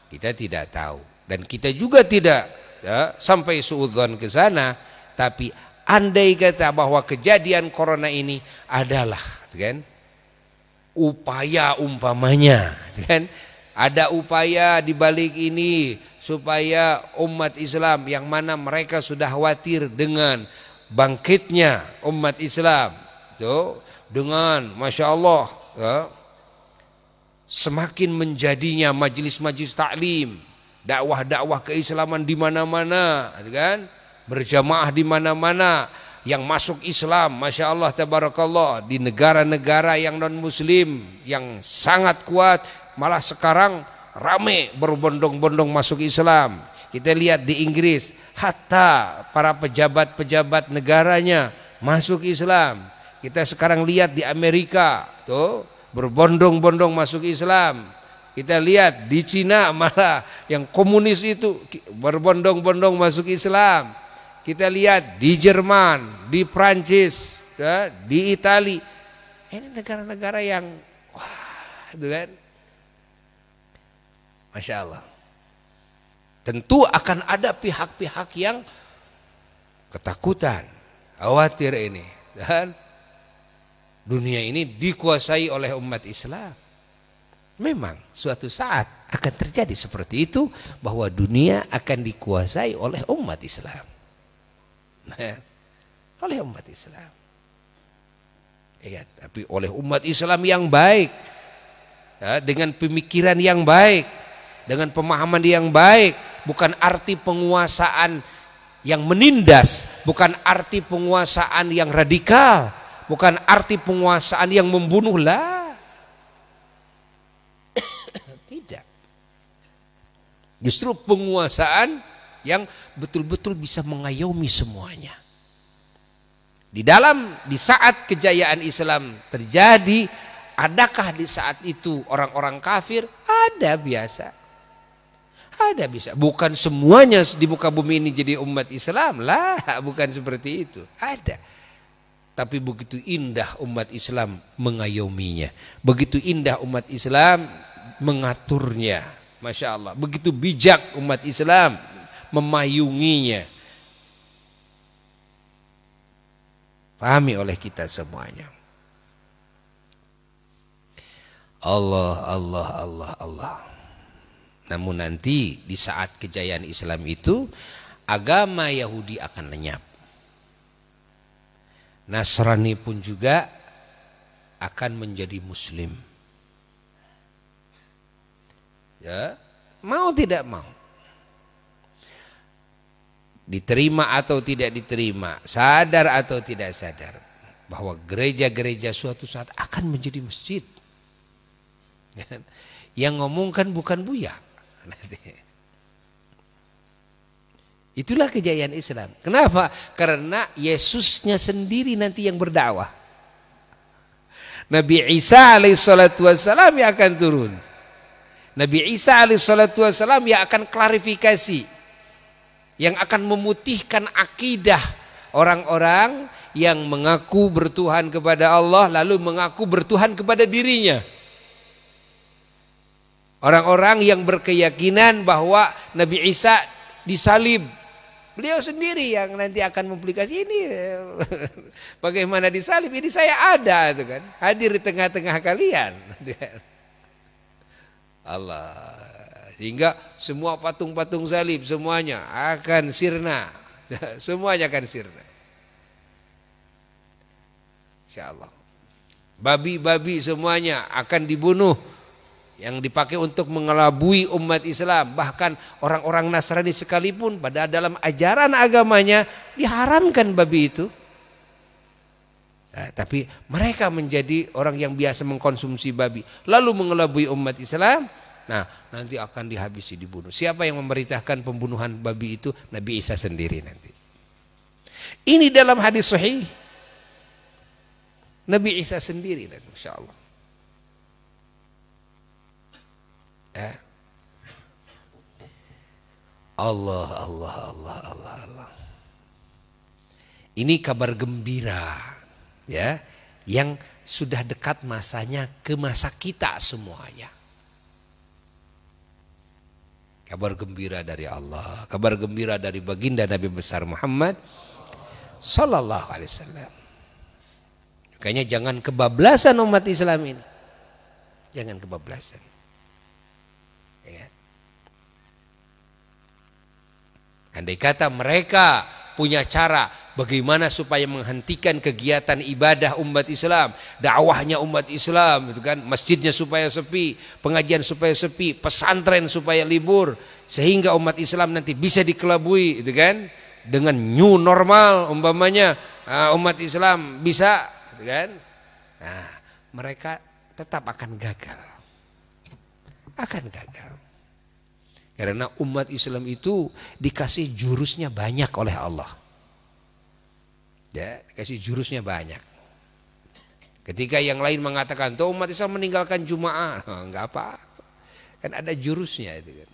kita tidak tahu dan kita juga tidak, ya, sampai suudzon ke sana, tapi andai kata bahwa kejadian corona ini adalah, kan, upaya umpamanya, kan, ada upaya di balik ini supaya umat Islam yang mana mereka sudah khawatir dengan bangkitnya umat Islam, tuh, dengan Masya Allah, ya, semakin menjadinya majelis-majelis taklim, dakwah-dakwah keislaman di mana-mana, kan, berjamaah di mana-mana, yang masuk Islam, Masya Allah tabarakallah, di negara-negara yang non muslim yang sangat kuat, malah sekarang rame berbondong-bondong masuk Islam. Kita lihat di Inggris, hatta para pejabat-pejabat negaranya masuk Islam. Kita sekarang lihat di Amerika, tuh, berbondong-bondong masuk Islam. Kita lihat di Cina malah yang komunis itu berbondong-bondong masuk Islam. Kita lihat di Jerman, di Prancis, ya, di Itali. Ini negara-negara yang wah, itu kan, Masya Allah. Tentu akan ada pihak-pihak yang ketakutan, khawatir ini, dan dunia ini dikuasai oleh umat Islam. Memang suatu saat akan terjadi seperti itu, bahwa dunia akan dikuasai oleh umat Islam, nah, oleh umat Islam. Ya, tapi oleh umat Islam yang baik, ya, dengan pemikiran yang baik, dengan pemahaman yang baik. Bukan arti penguasaan yang menindas, bukan arti penguasaan yang radikal, bukan arti penguasaan yang membunuh, lah. Tidak. Justru penguasaan yang betul-betul bisa mengayomi semuanya. Di saat kejayaan Islam terjadi, adakah di saat itu orang-orang kafir? Ada, biasa. Ada, bisa. Bukan semuanya di muka bumi ini jadi umat Islam, lah, bukan seperti itu. Ada. Tapi begitu indah umat Islam mengayominya, begitu indah umat Islam mengaturnya, Masya Allah. Begitu bijak umat Islam memayunginya. Pahami oleh kita semuanya. Allah, Allah, Allah, Allah. Namun nanti di saat kejayaan Islam itu, agama Yahudi akan lenyap. Nasrani pun juga akan menjadi Muslim. Ya, mau tidak mau. Diterima atau tidak diterima, sadar atau tidak sadar, bahwa gereja-gereja suatu saat akan menjadi masjid. Yang ngomongkan bukan Buya. Itulah kejayaan Islam. Kenapa? Karena Yesusnya sendiri nanti yang berdakwah. Nabi Isa alaihissalatu wassalam yang akan turun. Nabi Isa alaihissalatu wassalam yang akan klarifikasi, yang akan memutihkan akidah orang-orang yang mengaku bertuhan kepada Allah lalu mengaku bertuhan kepada dirinya. Orang-orang yang berkeyakinan bahwa Nabi Isa disalib, beliau sendiri yang nanti akan memplikasi ini. Bagaimana disalib? Ini saya ada, itu kan, hadir di tengah-tengah kalian. Allah, sehingga semua patung-patung salib semuanya akan sirna, semuanya akan sirna. Insyaallah. Babi-babi semuanya akan dibunuh, yang dipakai untuk mengelabui umat Islam. Bahkan orang-orang Nasrani sekalipun pada dalam ajaran agamanya diharamkan babi itu. Nah, tapi mereka menjadi orang yang biasa mengkonsumsi babi lalu mengelabui umat Islam. Nah, nanti akan dihabisi, dibunuh. Siapa yang memerintahkan pembunuhan babi itu? Nabi Isa sendiri nanti. Ini dalam hadis sahih. Nabi Isa sendiri nanti, insyaallah. Allah, Allah, Allah, Allah, Allah. Ini kabar gembira, ya, yang sudah dekat masanya ke masa kita semuanya. Kabar gembira dari Allah, kabar gembira dari baginda Nabi besar Muhammad sallallahu alaihi wasallam. Makanya jangan kebablasan umat Islam ini. Jangan kebablasan. Ya. Andai kata mereka punya cara bagaimana supaya menghentikan kegiatan ibadah umat Islam, dakwahnya umat Islam, itu kan, masjidnya supaya sepi, pengajian supaya sepi, pesantren supaya libur, sehingga umat Islam nanti bisa dikelabui, itu kan, dengan new normal umpamanya, umat Islam bisa, itu kan. Nah, mereka tetap akan gagal. Akan gagal. Karena umat Islam itu dikasih jurusnya banyak oleh Allah. Ya, dikasih jurusnya banyak. Ketika yang lain mengatakan, tuh umat Islam meninggalkan Jumaah, enggak apa-apa. Kan ada jurusnya itu kan.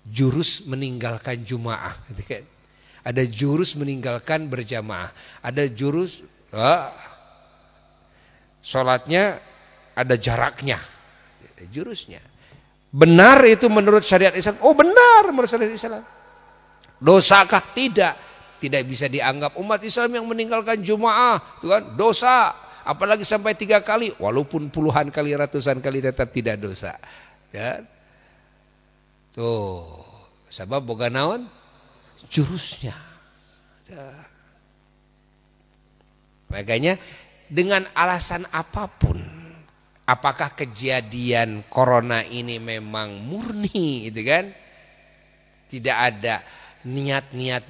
Jurus meninggalkan Jumaah, itu kan. Ada jurus meninggalkan berjamaah. Ada jurus sholatnya ada jaraknya. Ada jurusnya. Benar itu menurut syariat Islam. Oh benar menurut syariat Islam. Dosakah? Tidak. Tidak bisa dianggap umat Islam yang meninggalkan Jumaah itu kan dosa. Apalagi sampai 3 kali. Walaupun puluhan kali, ratusan kali tetap tidak dosa. Ya. Tuh. Sebab boga naon? Jurusnya. Makanya dengan alasan apapun, apakah kejadian corona ini memang murni, itu kan? Tidak ada niat-niat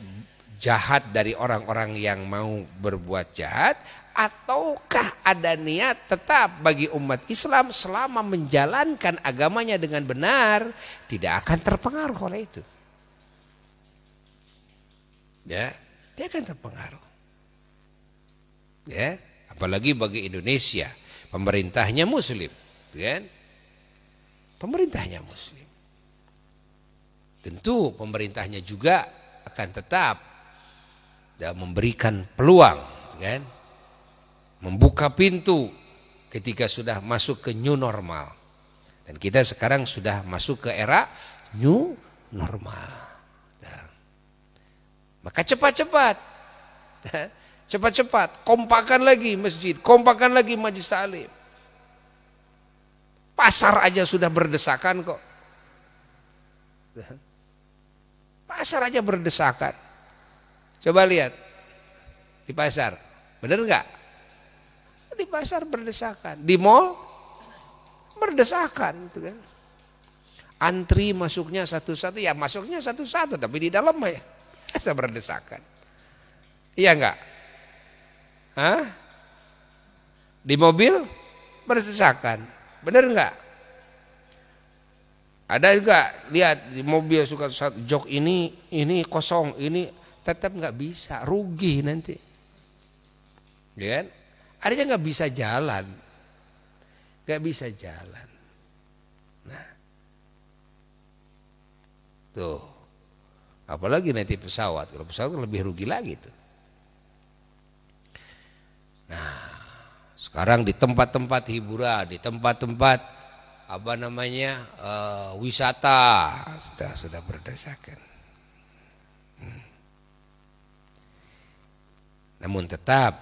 jahat dari orang-orang yang mau berbuat jahat, ataukah ada niat tetap bagi umat Islam selama menjalankan agamanya dengan benar tidak akan terpengaruh oleh itu. Ya, dia akan terpengaruh. Ya, apalagi bagi Indonesia. Pemerintahnya Muslim, kan? Pemerintahnya Muslim. Tentu pemerintahnya juga akan tetap memberikan peluang, kan? Membuka pintu ketika sudah masuk ke new normal. Dan kita sekarang sudah masuk ke era new normal. Maka cepat-cepat Cepat-cepat, kompakan lagi masjid, kompakan lagi majelis taklim. Pasar aja sudah berdesakan kok. Pasar aja berdesakan. Coba lihat di pasar, bener nggak? Di pasar berdesakan, di mall berdesakan, gitu kan? Antri masuknya satu-satu, ya masuknya satu-satu, tapi di dalam ya biasa berdesakan. Iya nggak? Hah? Di mobil berdesakan, bener nggak? Ada juga lihat di mobil suka jok ini kosong, ini tetap nggak bisa, rugi nanti, ya kan? Adanya nggak bisa jalan, nggak bisa jalan. Nah, tuh, apalagi nanti pesawat, kalau pesawat lebih rugi lagi tuh. Nah, sekarang di tempat-tempat hiburan, di tempat-tempat apa namanya wisata sudah berdesakan. Namun tetap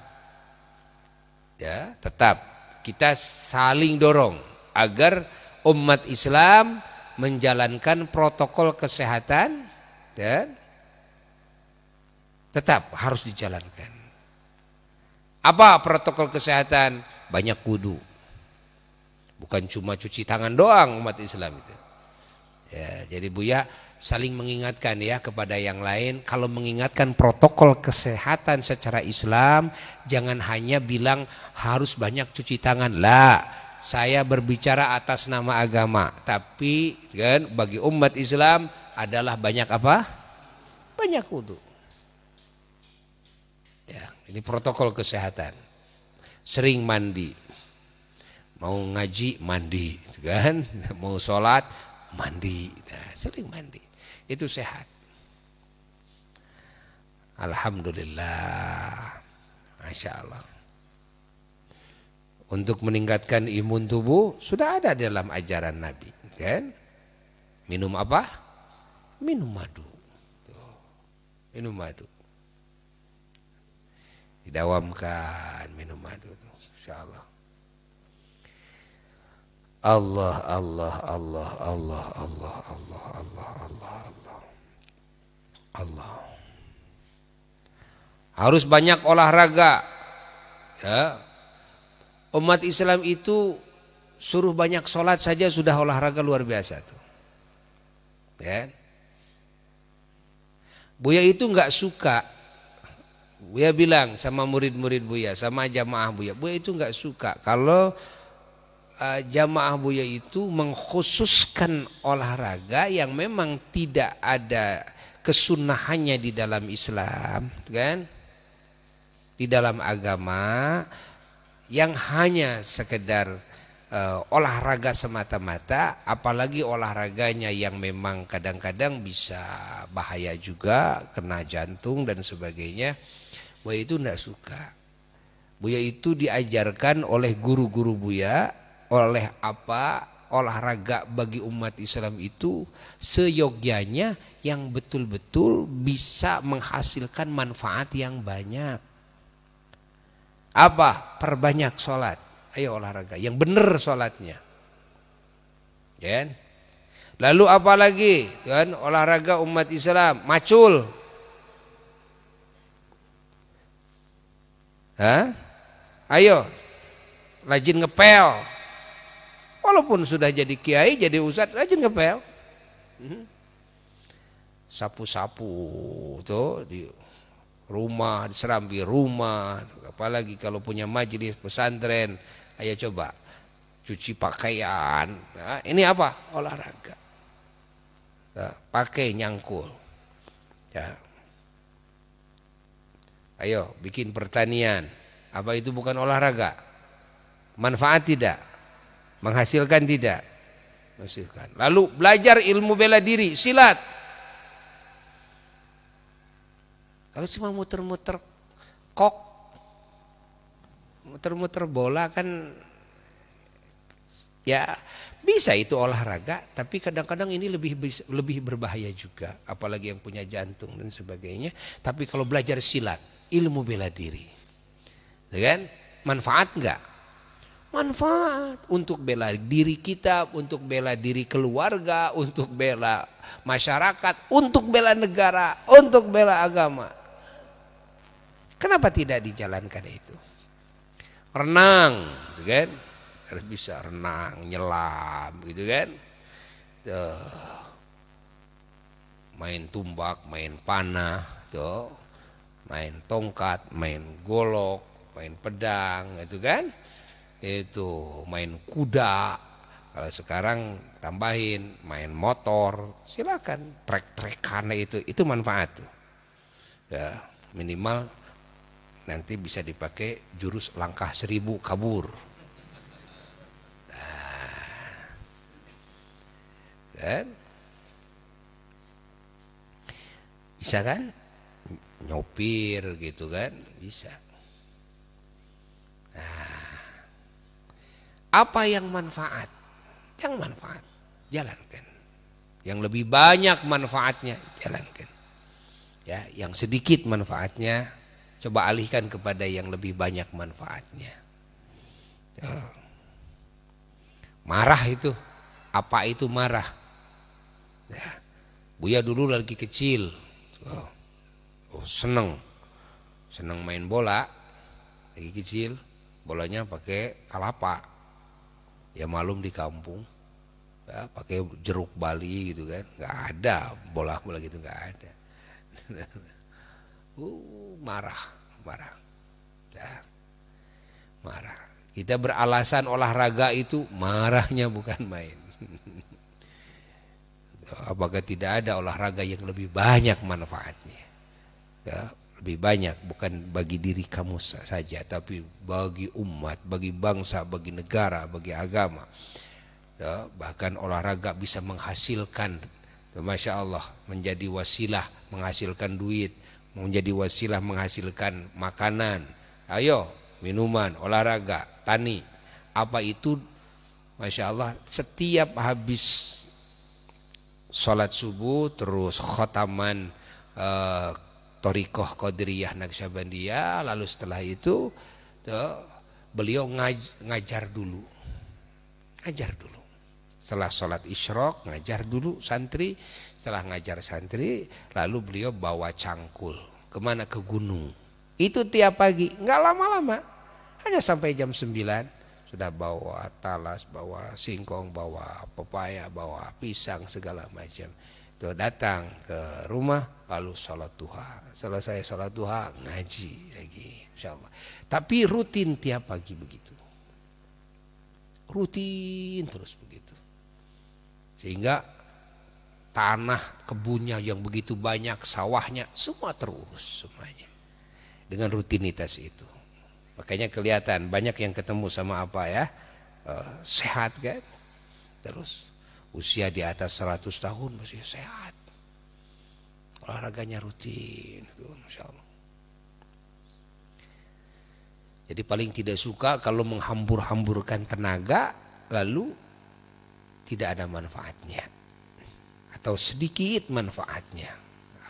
kita saling dorong agar umat Islam menjalankan protokol kesehatan dan tetap harus dijalankan. Apa protokol kesehatan? Banyak wudu. Bukan cuma cuci tangan doang umat Islam itu. Ya, jadi Buya saling mengingatkan ya kepada yang lain, kalau mengingatkan protokol kesehatan secara Islam, jangan hanya bilang harus banyak cuci tangan. Lah, saya berbicara atas nama agama, tapi kan bagi umat Islam adalah banyak apa? Banyak wudu. Ya, ini protokol kesehatan. Sering mandi. Mau ngaji mandi, kan? Mau sholat mandi, nah, sering mandi, itu sehat. Alhamdulillah, masya Allah. Untuk meningkatkan imun tubuh sudah ada dalam ajaran Nabi, kan? Minum apa? Minum madu. Tuh. Minum madu. Didawamkan minum madu, tuh, insya Allah. Allah Allah Allah Allah Allah Allah Allah Allah Allah Allah. Harus banyak olahraga. Ya. Umat Islam itu suruh banyak sholat saja sudah olahraga luar biasa tuh. Ya. Buya itu nggak suka. Buya bilang sama murid-murid Buya, sama jamaah Buya itu nggak suka kalau jamaah Buya itu mengkhususkan olahraga yang memang tidak ada kesunahannya di dalam Islam, kan? Di dalam agama, yang hanya sekedar olahraga semata-mata, apalagi olahraganya yang memang kadang-kadang bisa bahaya juga, kena jantung dan sebagainya. Buya itu tidak suka. Buya itu diajarkan oleh guru-guru Buya, oleh apa olahraga bagi umat Islam itu seyogyanya yang betul-betul bisa menghasilkan manfaat yang banyak. Apa? Perbanyak sholat. Ayo olahraga yang benar sholatnya, kan? Lalu apa lagi, kan? Olahraga umat Islam macul. Hah? Ayo rajin ngepel. Walaupun sudah jadi kiai, jadi ustadz, rajin ngepel. Sapu-sapu tuh di rumah, diserambi rumah. Apalagi kalau punya majelis pesantren, ayo coba cuci pakaian. Nah, ini apa? Olahraga. Nah, pakai nyangkul. Ya. Ayo bikin pertanian. Apa itu bukan olahraga? Manfaat tidak? Menghasilkan tidak? Menghasilkan. Lalu belajar ilmu bela diri, silat. Kalau cuma muter-muter kok, muter-muter bola kan ya bisa itu olahraga, tapi kadang-kadang ini lebih berbahaya juga, apalagi yang punya jantung dan sebagainya. Tapi kalau belajar silat, ilmu bela diri, kan? Manfaat enggak? Manfaat untuk bela diri kita, untuk bela diri keluarga, untuk bela masyarakat, untuk bela negara, untuk bela agama. Kenapa tidak dijalankan itu? Renang, gitu kan? Harus bisa renang, nyelam, gitu kan? Main tumbak, main panah, tuh, main tongkat, main golok, main pedang, itu kan? Itu main kuda. Kalau sekarang tambahin main motor, silakan trek-trekan itu manfaat tuh. Ya, minimal nanti bisa dipakai jurus langkah 1000 kabur. Nah, kan? Bisa kan? Nyopir gitu kan? Bisa. Nah, apa yang manfaat? Yang manfaat, jalankan. Yang lebih banyak manfaatnya, jalankan. Ya, yang sedikit manfaatnya, coba alihkan kepada yang lebih banyak manfaatnya. Marah itu, apa itu marah? Ya, Buya dulu lagi kecil, seneng main bola, lagi kecil, bolanya pakai kalapa. Ya malum di kampung, ya, pakai jeruk Bali gitu kan, nggak ada bola gitu, nggak ada. Marah, ya, marah. Kita beralasan olahraga itu, marahnya bukan main. Apakah tidak ada olahraga yang lebih banyak manfaatnya? Ya, lebih banyak, bukan bagi diri kamu saja, tapi bagi umat, bagi bangsa, bagi negara, bagi agama. Ya, bahkan olahraga bisa menghasilkan, Masya Allah, menjadi wasilah menghasilkan duit, menjadi wasilah menghasilkan makanan. Ayo, minuman, olahraga, tani. Apa itu? Masya Allah, setiap habis sholat subuh terus khotaman Thariqah Qadiriyah Naqsyabandiyah, lalu setelah itu beliau ngajar dulu. Setelah sholat isyraq ngajar dulu santri, setelah ngajar santri lalu beliau bawa cangkul kemana? Ke gunung. Itu tiap pagi, nggak lama-lama, hanya sampai jam 9 sudah bawa talas, bawa singkong, bawa pepaya, bawa pisang segala macam. Tuh datang ke rumah lalu sholat duha. Selesai sholat duha ngaji lagi, insyaallah. Tapi rutin tiap pagi begitu. Rutin terus begitu. Sehingga tanah kebunnya yang begitu banyak, sawahnya semua terurus semuanya. Dengan rutinitas itu. Makanya kelihatan banyak yang ketemu sama apa ya? Sehat kan? Terus usia di atas 100 tahun masih sehat, olahraganya rutin, Masya Allah. Jadi paling tidak suka kalau menghambur-hamburkan tenaga lalu tidak ada manfaatnya atau sedikit manfaatnya.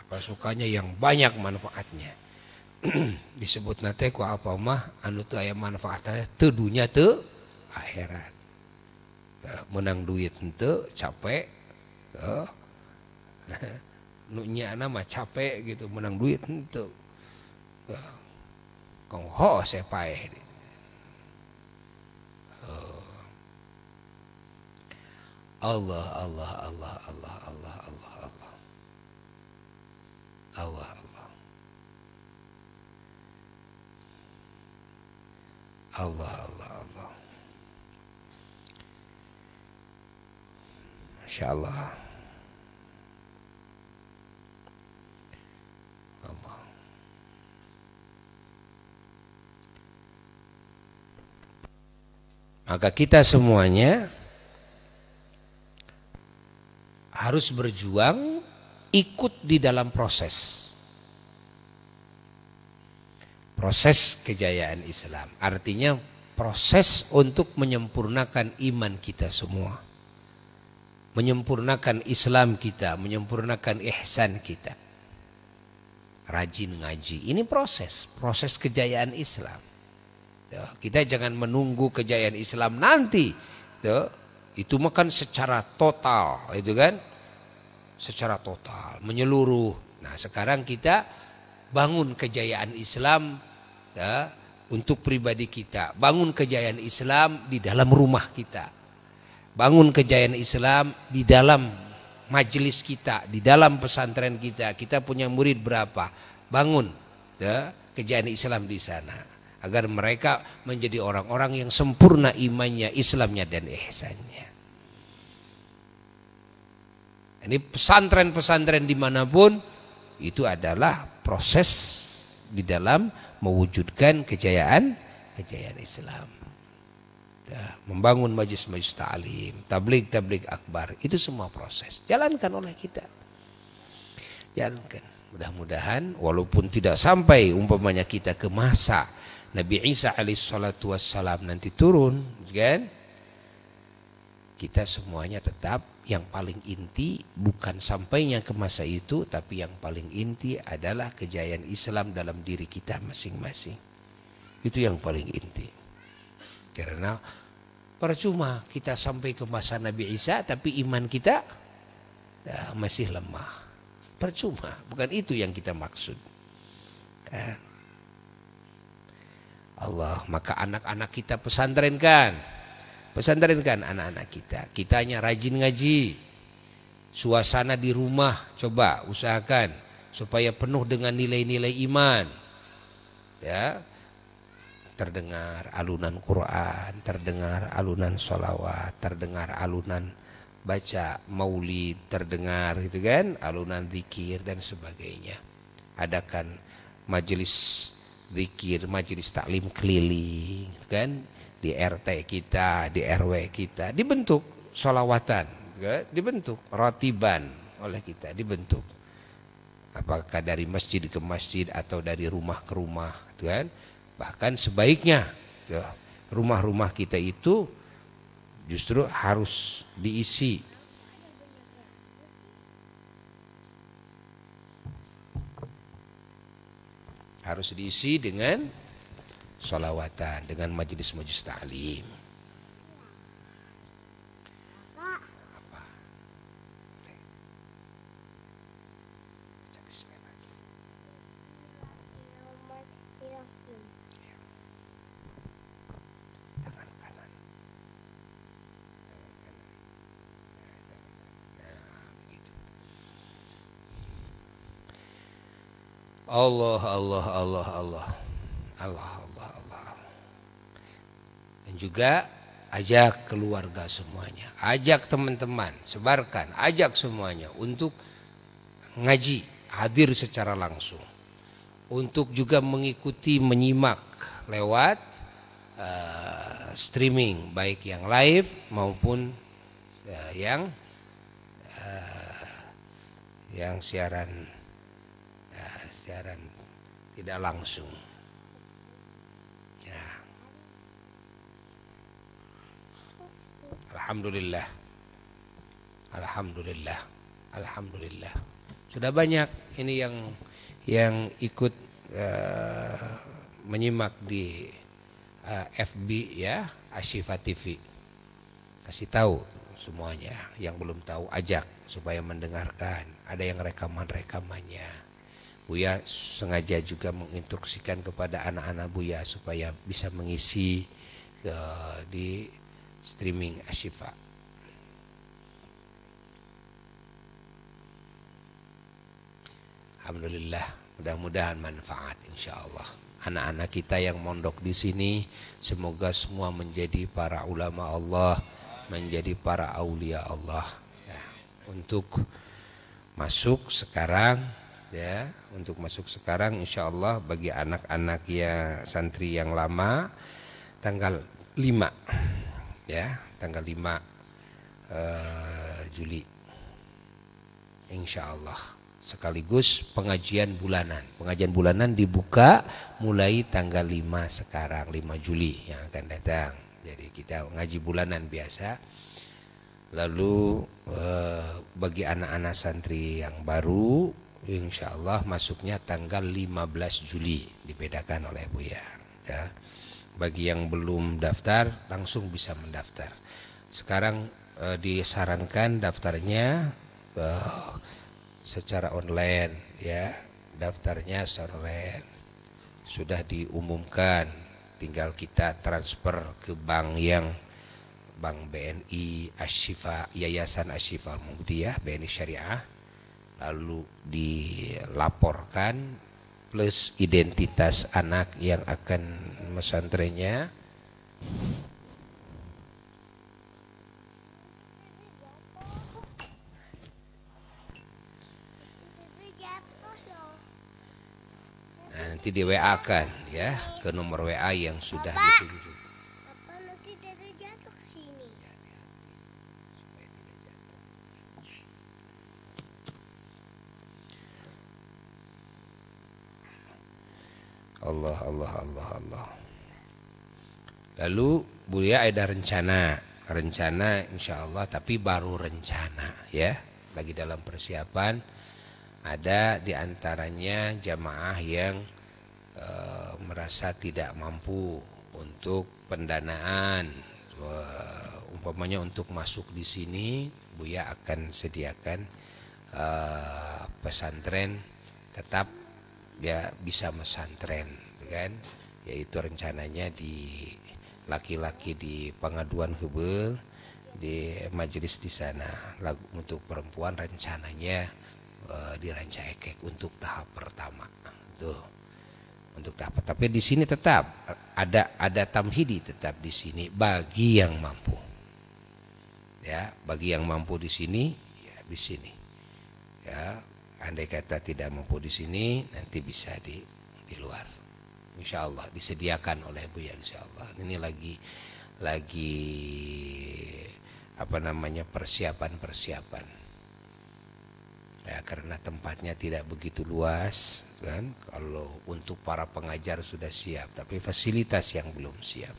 Apa sukanya yang banyak manfaatnya. Disebut nate ku apa mah anu teu aya manfaatnya teu dunya teu akhirat. Menang duit ente capek, nu nyana mah capek gitu, menang duit ente kong ho sepae. Allah Allah Allah Allah Allah Allah Allah Allah Allah Allah Allah Allah. Masya Allah. Allah. Maka kita semuanya harus berjuang ikut di dalam proses kejayaan Islam. Artinya proses untuk menyempurnakan iman kita semua. Menyempurnakan Islam kita, menyempurnakan ihsan kita. Rajin ngaji, ini proses kejayaan Islam. Ya, kita jangan menunggu kejayaan Islam nanti. Ya, itu makan secara total, itu kan? Secara total, menyeluruh. Nah, sekarang kita bangun kejayaan Islam ya, untuk pribadi kita. Bangun kejayaan Islam di dalam rumah kita. Bangun kejayaan Islam di dalam majelis kita, di dalam pesantren kita. Kita punya murid berapa? Bangun ya, kejayaan Islam di sana. Agar mereka menjadi orang-orang yang sempurna imannya, Islamnya dan ihsannya. Ini pesantren-pesantren dimanapun itu adalah proses di dalam mewujudkan kejayaan Islam. Ya, membangun majlis-majlis ta'lim, tabligh akbar, itu semua proses. Jalankan oleh kita. Jalankan. Mudah-mudahan walaupun tidak sampai umpamanya kita ke masa Nabi Isa alaihissalatu wassalam nanti turun, kan? Kita semuanya tetap yang paling inti bukan sampainya ke masa itu, tapi yang paling inti adalah kejayaan Islam dalam diri kita masing-masing. Itu yang paling inti. Karena percuma kita sampai ke masa Nabi Isa tapi iman kita ya, masih lemah. Percuma, bukan itu yang kita maksud. Kan? Allah, maka anak-anak kita pesantrenkan anak-anak kita. Kitanya rajin ngaji. Suasana di rumah coba usahakan supaya penuh dengan nilai-nilai iman. Ya. Terdengar alunan Quran, terdengar alunan sholawat, terdengar alunan baca maulid, terdengar gitu kan, alunan zikir dan sebagainya. Adakan majelis zikir, majelis taklim keliling gitu kan, di RT kita, di RW kita, dibentuk sholawatan, kan? Dibentuk ratiban oleh kita, dibentuk. Apakah dari masjid ke masjid atau dari rumah ke rumah, gitu kan? Bahkan sebaiknya gitu, rumah-rumah kita itu justru harus diisi dengan sholawatan, dengan majelis-majelis ta'lim. Apa? Tangan kanan. Nah, begitu. Allah. Dan juga ajak keluarga semuanya, ajak teman-teman, sebarkan, ajak semuanya untuk ngaji, hadir secara langsung. Untuk juga mengikuti, menyimak lewat streaming, baik yang live maupun yang siaran tidak langsung. Ya. Alhamdulillah. Sudah banyak ini yang ikut menyimak di FB ya, Asyifa TV. Kasih tahu semuanya, yang belum tahu ajak supaya mendengarkan. Ada yang rekamannya. Buya sengaja juga menginstruksikan kepada anak-anak Buya supaya bisa mengisi di streaming Asyifa. Alhamdulillah, mudah-mudahan manfaat insyaallah. Anak-anak kita yang mondok di sini semoga semua menjadi para ulama Allah, menjadi para aulia Allah. Ya, untuk masuk sekarang ya, untuk masuk sekarang insyaallah bagi anak-anak ya santri yang lama tanggal 5 ya, tanggal 5 Juli insyaallah. Sekaligus pengajian bulanan dibuka mulai tanggal 5 sekarang, 5 Juli yang akan datang. Jadi kita ngaji bulanan biasa. Lalu bagi anak-anak santri yang baru insyaallah masuknya tanggal 15 Juli, dibedakan oleh Buya ya. bagi yang belum daftar langsung bisa mendaftar. Sekarang disarankan daftarnya secara online ya, daftarnya secara online. Sudah diumumkan, tinggal kita transfer ke bank yang Bank BNI Asy-Syifa, Yayasan Asy-Syifa Al-Muhammadiyah, BNI Syariah, lalu dilaporkan plus identitas anak yang akan mesantrennya. Nah, nanti di WA kan ya ke nomor WA yang sudah ditunjuk. Allah Allah Allah Allah. Lalu Buya ada rencana insya Allah, tapi baru rencana ya, lagi dalam persiapan. Ada diantaranya jamaah yang merasa tidak mampu untuk pendanaan, umpamanya untuk masuk di sini, Buya akan sediakan pesantren tetap ya bisa mesantren, kan? Yaitu rencananya di laki-laki di Pengaduan Hebel, di majelis di sana. Lagu untuk perempuan rencananya di Ranca Ekek untuk tahap pertama. Tuh. Untuk tahap, tapi di sini tetap ada tamhidi tetap di sini bagi yang mampu. Ya, bagi yang mampu di sini ya di sini. Ya. Andai kata tidak mampu di sini, nanti bisa di luar. Insya Allah disediakan oleh Buya, insya Allah. Ini lagi persiapan. Ya, karena tempatnya tidak begitu luas, kan? Kalau untuk para pengajar sudah siap, tapi fasilitas yang belum siap.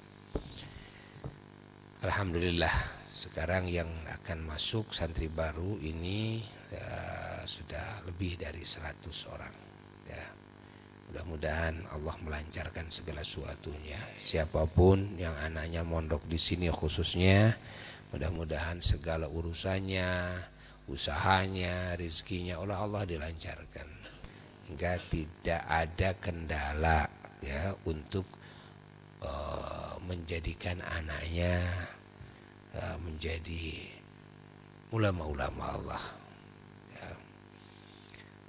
Alhamdulillah, sekarang yang akan masuk santri baru ini sudah lebih dari 100 orang ya. Mudah-mudahan Allah melancarkan segala sesuatunya. Siapapun yang anaknya mondok di sini khususnya, mudah-mudahan segala urusannya, usahanya, rezekinya oleh Allah dilancarkan hingga tidak ada kendala ya untuk menjadikan anaknya menjadi ulama-ulama Allah.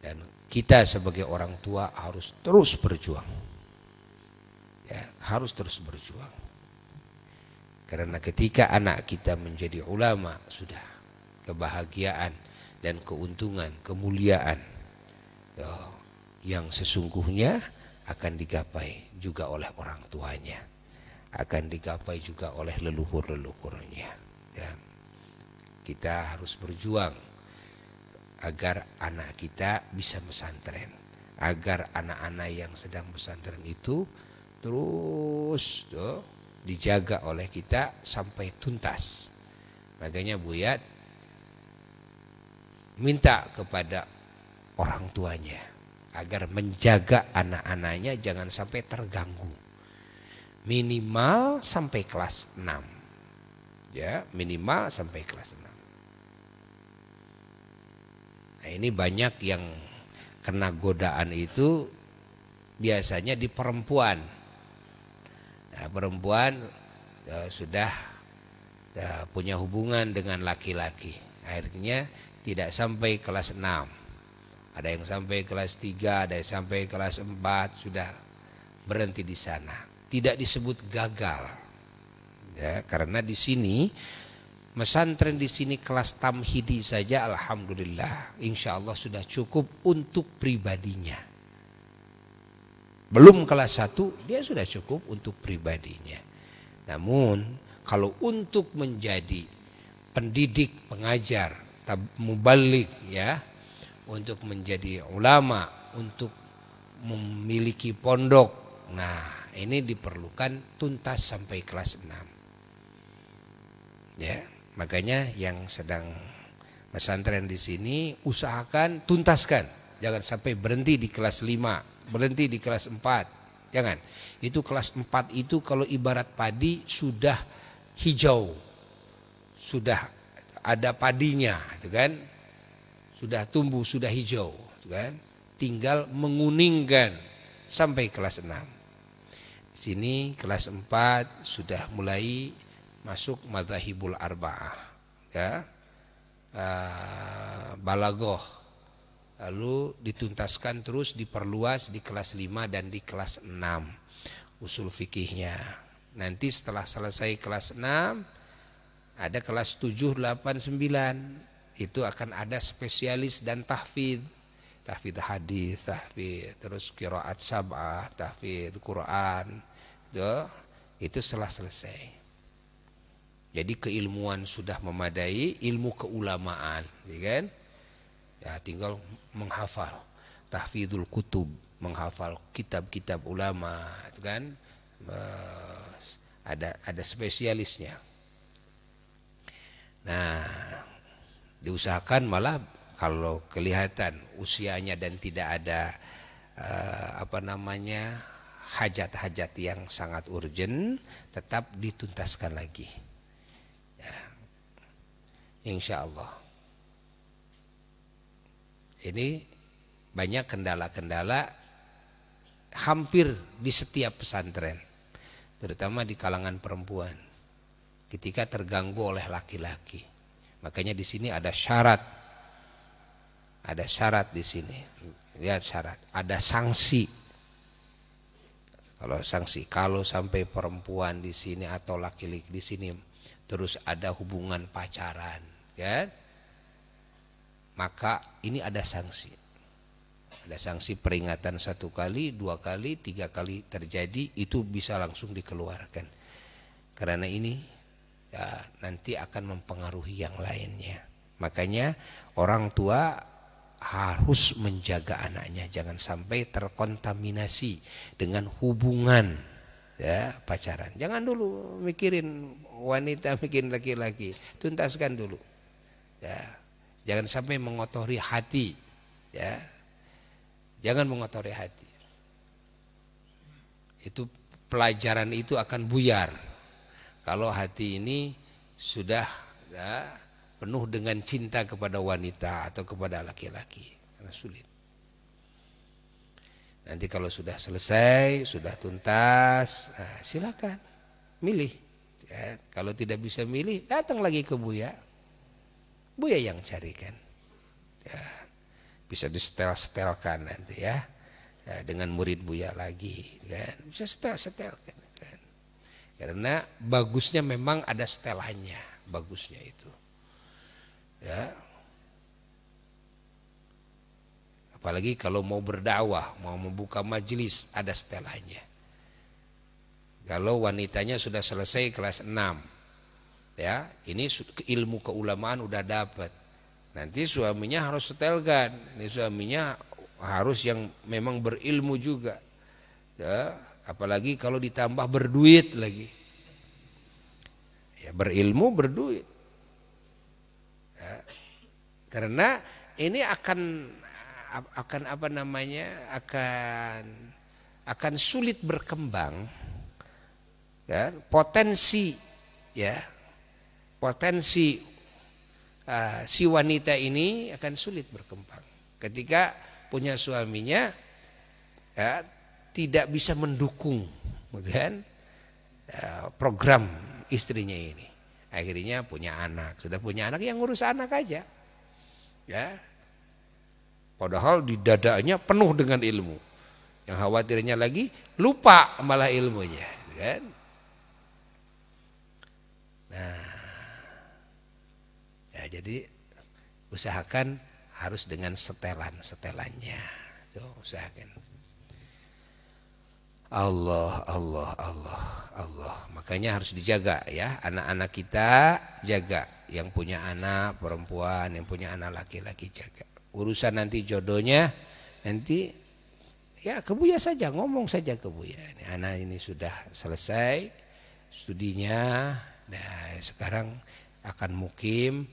Dan kita sebagai orang tua harus terus berjuang. Ya, harus terus berjuang. Karena ketika anak kita menjadi ulama, sudah kebahagiaan dan keuntungan, kemuliaan yang sesungguhnya akan digapai juga oleh orang tuanya, akan digapai juga oleh leluhur-leluhurnya. Dan kita harus berjuang agar anak kita bisa pesantren, agar anak-anak yang sedang pesantren itu terus dijaga oleh kita sampai tuntas. Makanya Buya minta kepada orang tuanya agar menjaga anak-anaknya jangan sampai terganggu, minimal sampai kelas 6 ya, minimal sampai kelas 6. Nah, ini banyak yang kena godaan itu biasanya di perempuan. Nah, perempuan sudah punya hubungan dengan laki-laki, akhirnya tidak sampai kelas 6. Ada yang sampai kelas 3, ada yang sampai kelas 4, sudah berhenti di sana. Tidak disebut gagal. Ya, karena di sini mesantren di sini kelas tamhidi saja alhamdulillah insya Allah sudah cukup untuk pribadinya. Belum kelas 1 dia sudah cukup untuk pribadinya. Namun kalau untuk menjadi pendidik, pengajar, mubalik ya, untuk menjadi ulama, untuk memiliki pondok, nah ini diperlukan tuntas sampai kelas 6. Ya. Makanya yang sedang pesantren di sini usahakan tuntaskan, jangan sampai berhenti di kelas 5, berhenti di kelas 4. Jangan. Itu kelas 4 itu kalau ibarat padi sudah hijau. Sudah ada padinya, itu kan? Sudah tumbuh, sudah hijau, itu kan? Tinggal menguningkan sampai kelas 6. Di sini kelas 4 sudah mulai masuk madzhabul arba'ah, ya. Balaghah. Lalu dituntaskan terus diperluas di kelas 5 dan di kelas 6 usul fikihnya. Nanti setelah selesai kelas 6 ada kelas 7, 8, 9. Itu akan ada spesialis dan tahfidz. Tahfidz hadis, tahfidz terus qiraat sab'ah, tahfidz Quran. Itu setelah selesai. Jadi keilmuan sudah memadai, ilmu keulamaan, ya kan? Ya tinggal menghafal tahfidzul kutub, menghafal kitab-kitab ulama, itu kan? Ada spesialisnya. Nah, diusahakan malah kalau kelihatan usianya dan tidak ada hajat-hajat yang sangat urgent, tetap dituntaskan lagi. Ya. Insya Allah. Ini banyak kendala-kendala hampir di setiap pesantren, terutama di kalangan perempuan, ketika terganggu oleh laki-laki. Makanya di sini ada syarat di sini. Lihat syarat, ada sanksi. Kalau sampai perempuan di sini atau laki-laki di sini terus ada hubungan pacaran, kan? Maka ini ada sanksi. Ada sanksi peringatan 1 kali, 2 kali, 3 kali terjadi, itu bisa langsung dikeluarkan. Karena ini ya, nanti akan mempengaruhi yang lainnya. Makanya orang tua harus menjaga anaknya jangan sampai terkontaminasi dengan hubungan ya pacaran. Jangan dulu mikirin wanita, mikirin laki-laki, tuntaskan dulu. Ya. Jangan sampai mengotori hati, ya. Jangan mengotori hati. Itu pelajaran itu akan buyar kalau hati ini sudah ya, penuh dengan cinta kepada wanita atau kepada laki-laki, karena sulit. Nanti kalau sudah selesai, sudah tuntas, nah, silakan milih. Ya, kalau tidak bisa milih, datang lagi ke Buya. Buya yang carikan, ya, bisa disetel-setelkan nanti ya, dengan murid Buya lagi, kan? Bisa setelkan, kan? Karena bagusnya memang ada setelannya, bagusnya itu, ya. Apalagi kalau mau berdakwah, mau membuka majelis, ada setelannya. Kalau wanitanya sudah selesai kelas 6. Ya, ini ilmu keulamaan udah dapat. Nanti suaminya harus setelkan. Ini suaminya harus yang memang berilmu juga. Ya, apalagi kalau ditambah berduit lagi. Ya, berilmu berduit. Ya, karena ini akan sulit berkembang. Ya, potensi si wanita ini akan sulit berkembang ketika punya suaminya ya, tidak bisa mendukung, kan, program istrinya ini. Akhirnya punya anak, sudah punya anak yang ngurus anak aja, ya. Padahal di dadanya penuh dengan ilmu. Yang khawatirnya lagi lupa malah ilmunya, kan. Nah, ya jadi usahakan harus dengan setelannya. Tuh, usahakan. Allah. Makanya harus dijaga ya, anak-anak kita jaga. Yang punya anak perempuan, yang punya anak laki-laki jaga. Urusan nanti jodohnya nanti ya ke Buya saja, ngomong saja ke Buya. Anak ini sudah selesai studinya. Nah, sekarang akan mukim,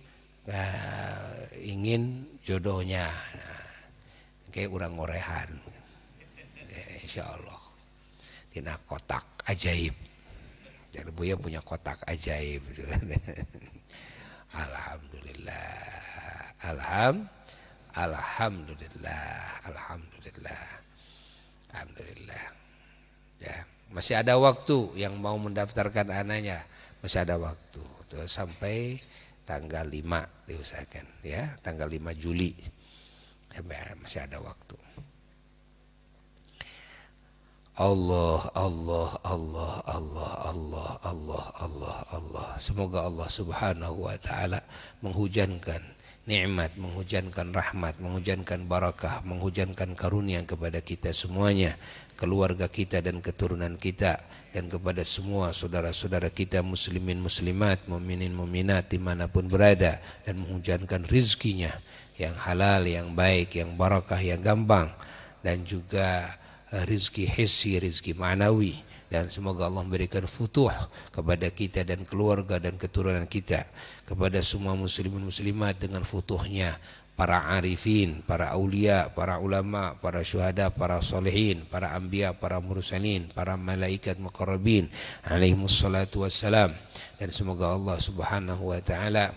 ingin jodohnya, nah, kayak urang ngorehan, insya Allah. Kena kotak ajaib. Jadi Buya punya kotak ajaib. Alhamdulillah. Alhamdulillah. Ya, masih ada waktu yang mau mendaftarkan anaknya, masih ada waktu. Tuh, sampai tanggal 5 diusahakan ya, tanggal 5 Juli. Masih ada waktu. Allah. Semoga Allah Subhanahu wa taala menghujankan nikmat, menghujankan rahmat, menghujankan barakah, menghujankan karunia kepada kita semuanya, keluarga kita dan keturunan kita, dan kepada semua saudara-saudara kita muslimin muslimat, mukminin mukminat dimanapun berada, dan menghujankan rizkinya yang halal, yang baik, yang barakah, yang gampang, dan juga rizki hissi, rizki ma'nawi, dan semoga Allah memberikan futuh kepada kita dan keluarga dan keturunan kita, kepada semua muslimin muslimat dengan futuhnya para arifin, para aulia, para ulama, para syuhada, para solehin, para anbiya, para mursalin, para malaikat muqarrabin alaihimus salatu wassalam. Dan semoga Allah Subhanahu wa taala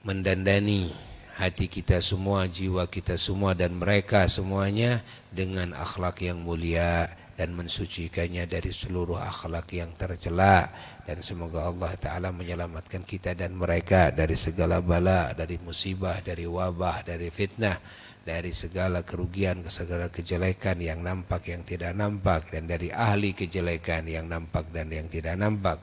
mendandani hati kita semua, jiwa kita semua, dan mereka semuanya dengan akhlak yang mulia dan mensucikannya dari seluruh akhlak yang tercela. Dan semoga Allah Ta'ala menyelamatkan kita dan mereka dari segala bala, dari musibah, dari wabah, dari fitnah, dari segala kerugian, segala kejelekan yang nampak, yang tidak nampak, dan dari ahli kejelekan yang nampak dan yang tidak nampak.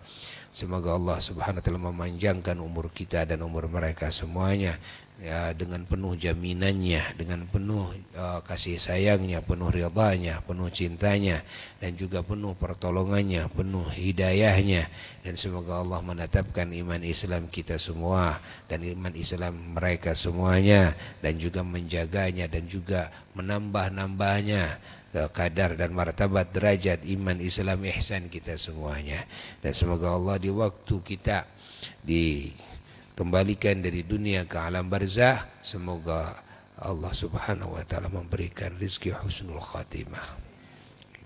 Semoga Allah Subhanahu wa taala memanjangkan umur kita dan umur mereka semuanya, ya, dengan penuh jaminannya, dengan penuh kasih sayangnya, penuh ridhanya, penuh cintanya, dan juga penuh pertolongannya, penuh hidayahnya. Dan semoga Allah menetapkan iman Islam kita semua dan iman Islam mereka semuanya, dan juga menjaganya dan juga menambah-nambahnya kadar dan martabat derajat iman Islam ihsan kita semuanya. Dan semoga Allah di waktu kita dikembalikan dari dunia ke alam barzah, semoga Allah Subhanahu wa taala memberikan rizki husnul khatimah.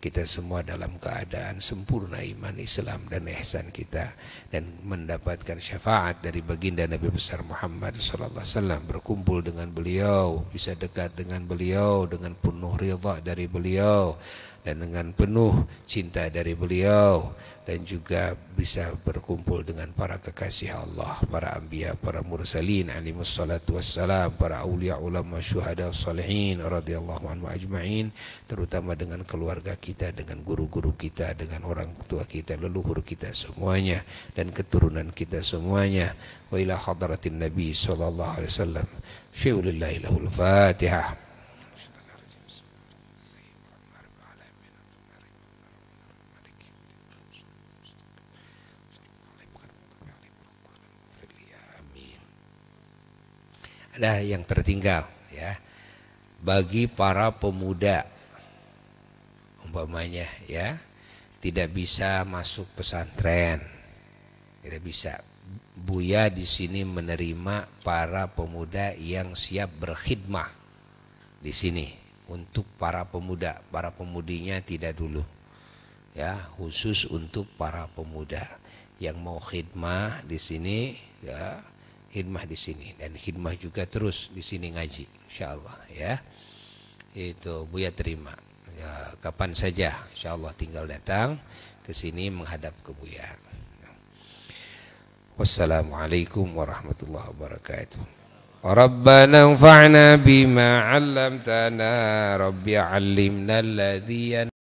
Kita semua dalam keadaan sempurna iman Islam dan ihsan kita, dan mendapatkan syafaat dari baginda Nabi besar Muhammad sallallahu alaihi wasallam, berkumpul dengan beliau, bisa dekat dengan beliau dengan penuh ridha dari beliau dan dengan penuh cinta dari beliau, dan juga bisa berkumpul dengan para kekasih Allah, para anbiya, para mursalin alaihimus salatu wassalam, para aulia, ulama, syuhada, salihin radhiyallahu anhum ajma'in, terutama dengan keluarga kita, dengan guru-guru kita, dengan orang tua kita, leluhur kita semuanya, dan keturunan kita semuanya. Wa ila hadratin Nabi sallallahu alaihi wasallam. Syai'ulillahi lahul Fatihah. Ada yang tertinggal ya, bagi para pemuda umpamanya ya, tidak bisa masuk pesantren, tidak bisa. Buya di sini menerima para pemuda yang siap berkhidmah di sini untuk para pemuda, para pemudinya tidak dulu ya, khusus untuk para pemuda yang mau khidmah di sini ya. Khidmah di sini, dan khidmah juga terus di sini ngaji, insyaallah ya. Itu Buya terima ya, kapan saja insyaallah tinggal datang ke sini menghadap ke Buya. Wassalamualaikum warahmatullahi wabarakatuh. Rabbana anfa'na bima 'allamtana, rabbi 'allimna alladhi